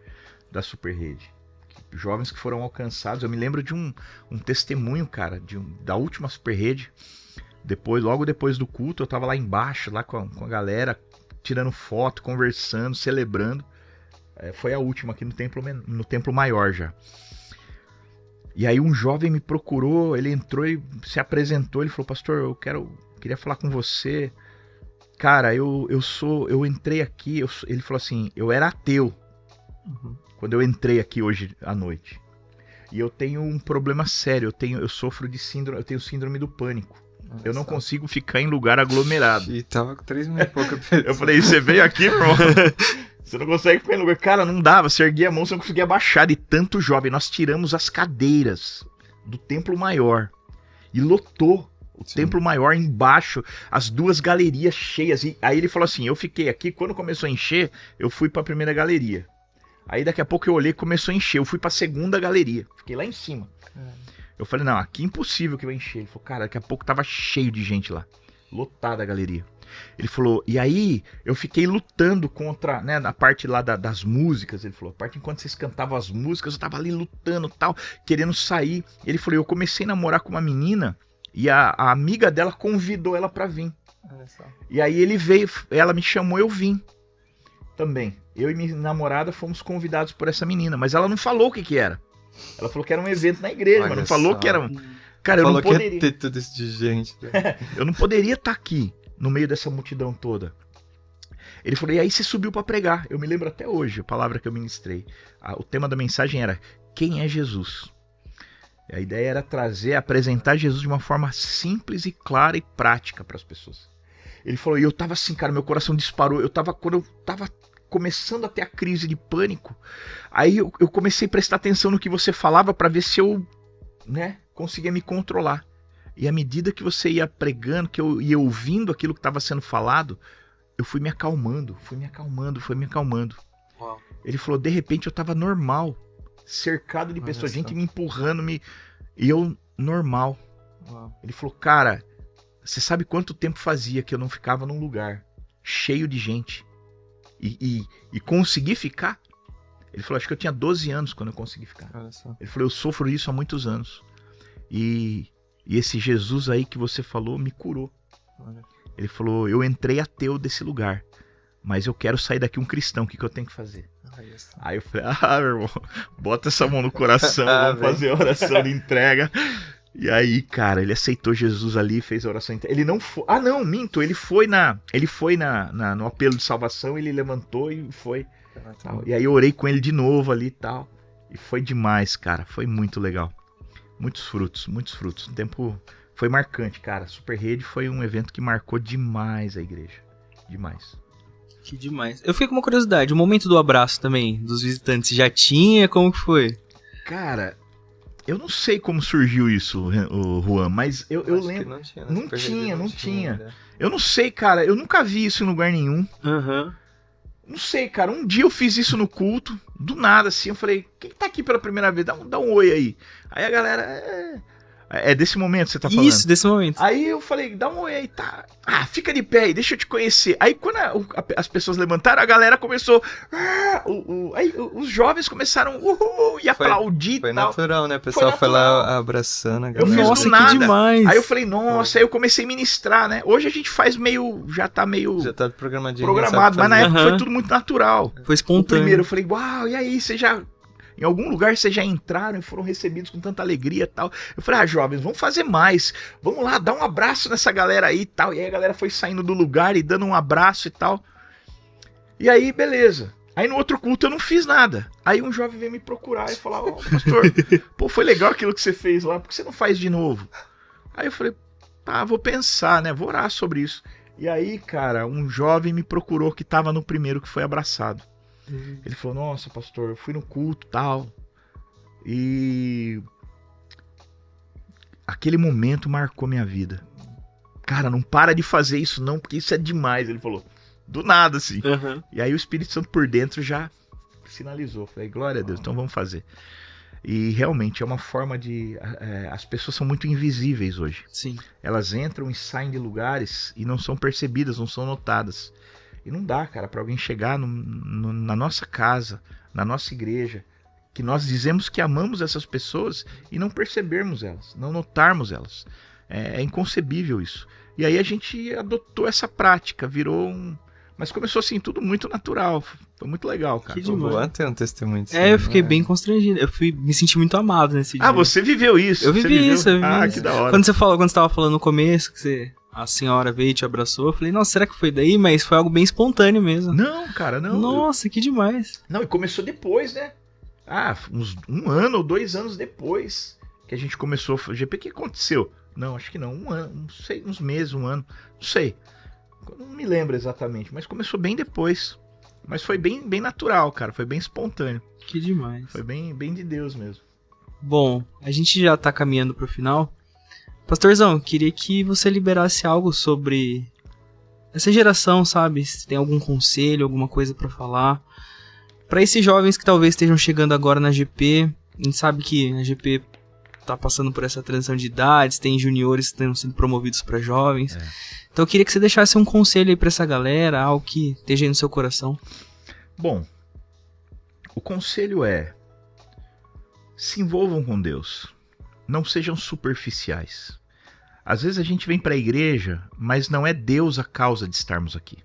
da Super Rede. Jovens que foram alcançados. Eu me lembro de um testemunho, cara, da última Super Rede. Logo depois do culto, eu tava lá embaixo, lá com a galera, tirando foto, conversando, celebrando. Foi a última aqui no Templo Maior já. E aí um jovem me procurou, ele entrou e se apresentou, ele falou, pastor, queria falar com você. Cara, eu entrei aqui, ele falou assim, eu era ateu. Quando eu entrei aqui hoje à noite. E eu tenho um problema sério. Eu sofro de síndrome. Eu tenho síndrome do pânico. Eu não consigo ficar em lugar aglomerado. E tava com 3 mil e pouca pessoas. Eu falei, você veio aqui, irmão? Você não consegue ficar em lugar. Cara, não dava. Você erguia a mão, você não conseguia baixar. De tanto jovem. Nós tiramos as cadeiras do Templo Maior. E lotou o Templo Maior embaixo. As 2 galerias cheias. E aí ele falou assim, eu fiquei aqui. Quando começou a encher, eu fui pra primeira galeria. Aí daqui a pouco eu olhei, começou a encher. Eu fui pra segunda galeria. Fiquei lá em cima. Eu falei, não, aqui é impossível que vai encher. Ele falou, cara, daqui a pouco tava cheio de gente lá. Lotada a galeria. Ele falou, e aí eu fiquei lutando contra, né, na parte lá das músicas. Ele falou, a parte enquanto vocês cantavam as músicas, eu tava ali lutando tal, querendo sair. Ele falou, eu comecei a namorar com uma menina e a amiga dela convidou ela pra vir. E aí ele veio, ela me chamou, eu vim também. Eu e minha namorada fomos convidados por essa menina, mas ela não falou o que era. Ela falou que era um evento na igreja, mas não falou que era... Cara, eu não poderia... Que ia ter tudo isso de gente. Eu não poderia estar aqui, no meio dessa multidão toda. Ele falou, e aí você subiu para pregar. Eu me lembro até hoje, a palavra que eu ministrei. O tema da mensagem era, quem é Jesus? E a ideia era apresentar Jesus de uma forma simples e clara e prática para as pessoas. Ele falou, e eu tava assim, cara, meu coração disparou. Quando eu tava começando a ter a crise de pânico, aí eu comecei a prestar atenção no que você falava para ver se eu, né, conseguia me controlar. E à medida que você ia pregando, que eu ia ouvindo aquilo que estava sendo falado, eu fui me acalmando. Uau. Ele falou, de repente eu tava normal, cercado de pessoas, gente me empurrando, e eu normal. Uau. Ele falou, cara, você sabe quanto tempo fazia que eu não ficava num lugar cheio de gente e consegui ficar? Ele falou, acho que eu tinha 12 anos quando eu consegui ficar. Olha só. Ele falou, eu sofro isso há muitos anos. E esse Jesus aí que você falou me curou. Olha. Ele falou, eu entrei ateu desse lugar, mas eu quero sair daqui um cristão, o que eu tenho que fazer? Aí eu falei, meu irmão, bota essa mão no coração, vamos fazer a oração de entrega. E aí, cara, ele aceitou Jesus ali, fez a oração de entrega. Ele não foi, não, minto, ele foi no apelo de salvação, ele levantou e foi. Tal. E aí eu orei com ele de novo ali e tal. E foi demais, cara, foi muito legal. Muitos frutos. O tempo foi marcante, cara. Super Rede foi um evento que marcou demais a igreja. Demais. Que demais. Eu fiquei com uma curiosidade, o momento do abraço também, dos visitantes, já tinha? Como que foi? Cara, eu não sei como surgiu isso, o Juan, mas eu lembro. Não tinha. Eu não sei, cara, eu nunca vi isso em lugar nenhum. Não sei, cara, um dia eu fiz isso no culto, do nada, assim, eu falei, quem tá aqui pela primeira vez? Dá um oi aí. Aí a galera, é desse momento que você tá falando? Isso, desse momento. Aí eu falei, dá um oi aí, tá? Ah, fica de pé aí, deixa eu te conhecer. Aí quando as pessoas levantaram, a galera começou, aí os jovens começaram e aplaudir e tal. Foi natural, né? O pessoal foi lá abraçando a galera. Eu fiz Nossa, que demais. Aí eu falei, nossa, aí eu comecei a ministrar, né? Hoje a gente faz já tá programado, mas na época foi tudo muito natural. Foi espontâneo. Primeiro eu falei, uau, e aí, em algum lugar vocês já entraram e foram recebidos com tanta alegria e tal. Eu falei, jovens, vamos fazer mais. Vamos lá, dar um abraço nessa galera aí e tal. E aí a galera foi saindo do lugar e dando um abraço e tal. E aí, beleza. Aí no outro culto eu não fiz nada. Aí um jovem veio me procurar e falar, pastor, pô, foi legal aquilo que você fez lá, por que você não faz de novo? Aí eu falei, vou pensar, né? Vou orar sobre isso. E aí, cara, um jovem me procurou que tava no primeiro que foi abraçado. Ele falou, nossa, pastor, eu fui no culto e tal, e aquele momento marcou minha vida. Cara, não para de fazer isso não, porque isso é demais, ele falou, do nada assim. E aí o Espírito Santo por dentro já sinalizou, falei, glória a Deus, então vamos fazer. E realmente é uma forma de... as pessoas são muito invisíveis hoje. Sim. Elas entram e saem de lugares e não são percebidas, não são notadas. E não dá, cara, para alguém chegar na nossa casa, na nossa igreja, que nós dizemos que amamos essas pessoas e não percebermos elas, não notarmos elas. É inconcebível isso. E aí a gente adotou essa prática, mas começou assim, tudo muito natural. Foi muito legal, cara. Que demais. Vou ter um testemunho disso. Eu fiquei bem constrangido. Me senti muito amado nesse dia. Você viveu isso? Eu vivi isso. Que da hora. Quando você tava falando no começo, que a senhora veio e te abraçou, eu falei, nossa, será que foi daí? Mas foi algo bem espontâneo mesmo. Não, cara, não. Nossa, que demais. Não, e começou depois, né? Uns 1 ano ou 2 anos depois que a gente começou o GP. O que aconteceu? Não, acho que não. 1 ano, não sei, uns meses, 1 ano. Não sei. Não me lembro exatamente, mas começou bem depois. Mas foi bem natural, cara. Foi bem espontâneo. Que demais. Foi bem de Deus mesmo. Bom, a gente já tá caminhando pro final. Pastorzão, queria que você liberasse algo sobre essa geração, sabe? Se tem algum conselho, alguma coisa pra falar. Pra esses jovens que talvez estejam chegando agora na GP. A gente sabe que a GP tá passando por essa transição de idades, tem juniores que estão sendo promovidos pra jovens. Então eu queria que você deixasse um conselho aí pra essa galera, algo que esteja aí no seu coração. Bom, o conselho é: se envolvam com Deus. Não sejam superficiais. Às vezes a gente vem para a igreja, mas não é Deus a causa de estarmos aqui.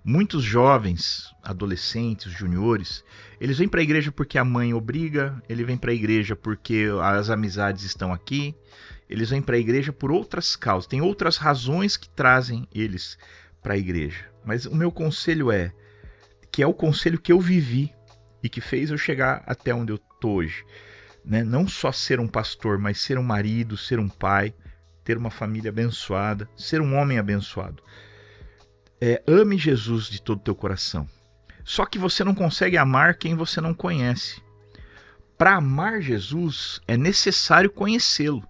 Muitos jovens, adolescentes, juniores, eles vêm para a igreja porque a mãe obriga, ele vem para a igreja porque as amizades estão aqui, eles vêm para a igreja por outras causas, tem outras razões que trazem eles para a igreja. Mas o meu conselho que é o conselho que eu vivi e que fez eu chegar até onde eu estou hoje. Né? Não só ser um pastor, mas ser um marido, ser um pai, ter uma família abençoada, ser um homem abençoado. Ame Jesus de todo o teu coração. Só que você não consegue amar quem você não conhece. Para amar Jesus é necessário conhecê-lo.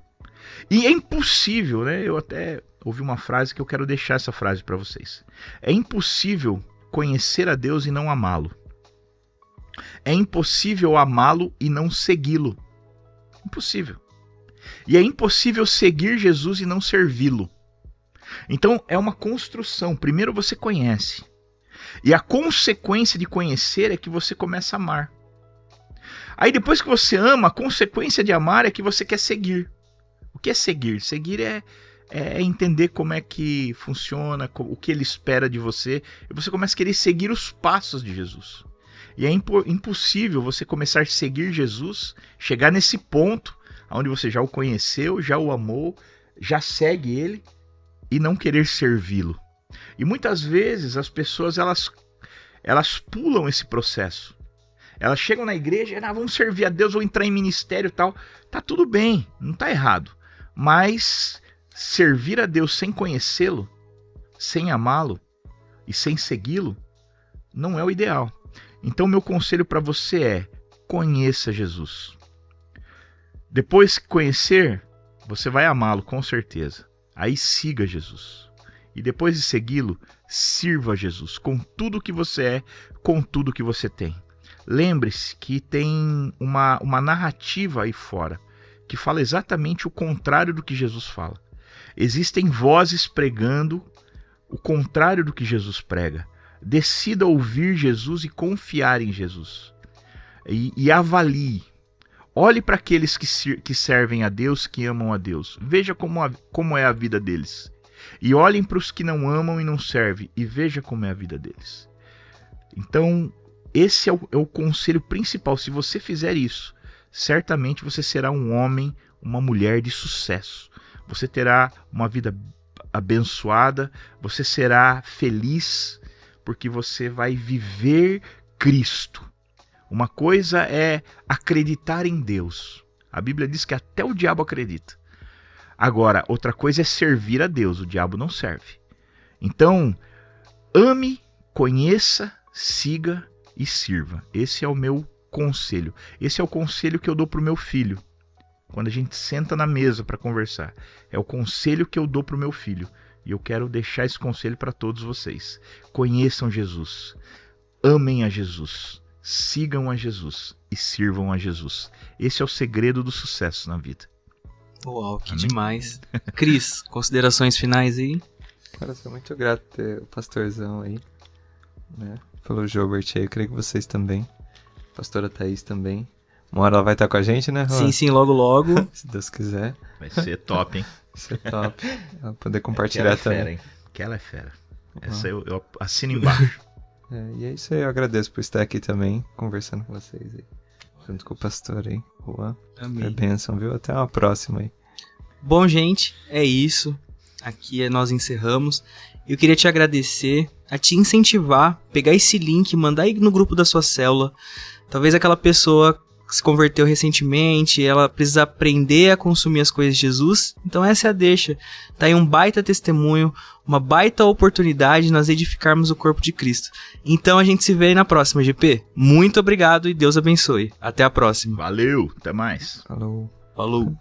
E é impossível, né? Eu até ouvi uma frase que eu quero deixar essa frase para vocês. É impossível conhecer a Deus e não amá-lo. é impossível amá-lo e não segui-lo. Impossível. E é impossível seguir Jesus e não servi-lo. Então é uma construção. Primeiro você conhece. E a consequência de conhecer é que você começa a amar. Aí depois que você ama, a consequência de amar é que você quer seguir. O que é seguir? Seguir é entender como é que funciona, o que ele espera de você. E você começa a querer seguir os passos de Jesus. E é impossível você começar a seguir Jesus, chegar nesse ponto onde você já o conheceu, já o amou, já segue ele e não querer servi-lo. E muitas vezes as pessoas elas pulam esse processo. Elas chegam na igreja e vamos servir a Deus, vou entrar em ministério e tal. Tá tudo bem, não tá errado. Mas servir a Deus sem conhecê-lo, sem amá-lo e sem segui-lo, não é o ideal. Então meu conselho para você é: conheça Jesus. Depois que conhecer, você vai amá-lo com certeza. Aí siga Jesus. E depois de segui-lo, sirva a Jesus com tudo que você é, com tudo que você tem. Lembre-se que tem uma narrativa aí fora que fala exatamente o contrário do que Jesus fala. Existem vozes pregando o contrário do que Jesus prega. Decida ouvir Jesus e confiar em Jesus. E avalie. Olhe para aqueles que servem a Deus, que amam a Deus. Veja como é a vida deles. E olhem para os que não amam e não servem. E veja como é a vida deles. Então, esse é o conselho principal. Se você fizer isso, certamente você será um homem, uma mulher de sucesso. Você terá uma vida abençoada. Você será feliz, porque você vai viver Cristo. Uma coisa é acreditar em Deus. A Bíblia diz que até o diabo acredita. Agora, outra coisa é servir a Deus. O diabo não serve. Então, ame, conheça, siga e sirva. Esse é o meu conselho. Esse é o conselho que eu dou para o meu filho. Quando a gente senta na mesa para conversar. É o conselho que eu dou para o meu filho. E eu quero deixar esse conselho para todos vocês. Conheçam Jesus. Amem a Jesus. Sigam a Jesus e sirvam a Jesus. Esse é o segredo do sucesso na vida. Uau, que demais. Cris, considerações finais aí? Cara, sou muito grato por ter o pastorzão aí, né? Pelo Gilbert aí, eu creio que vocês também. Pastora Thaís também. Uma hora ela vai estar com a gente, né, Juan? Sim, logo logo. Se Deus quiser. Vai ser top, hein? Vai ser top. Ela poder compartilhar também. Fera, hein? Que ela é fera. Essa eu assino embaixo. E é isso aí, eu agradeço por estar aqui também, conversando com vocês aí. Junto com o pastor aí, Juan. Amém. É bênção, viu? Até uma próxima aí. Bom, gente, é isso. Aqui nós encerramos. Eu queria te agradecer, a te incentivar, pegar esse link, mandar aí no grupo da sua célula. Talvez aquela pessoa que se converteu recentemente, ela precisa aprender a consumir as coisas de Jesus. Então essa é a deixa. Tá aí um baita testemunho, uma baita oportunidade de nós edificarmos o corpo de Cristo. Então a gente se vê aí na próxima, GP. Muito obrigado e Deus abençoe. Até a próxima. Valeu, até mais. Falou. Falou.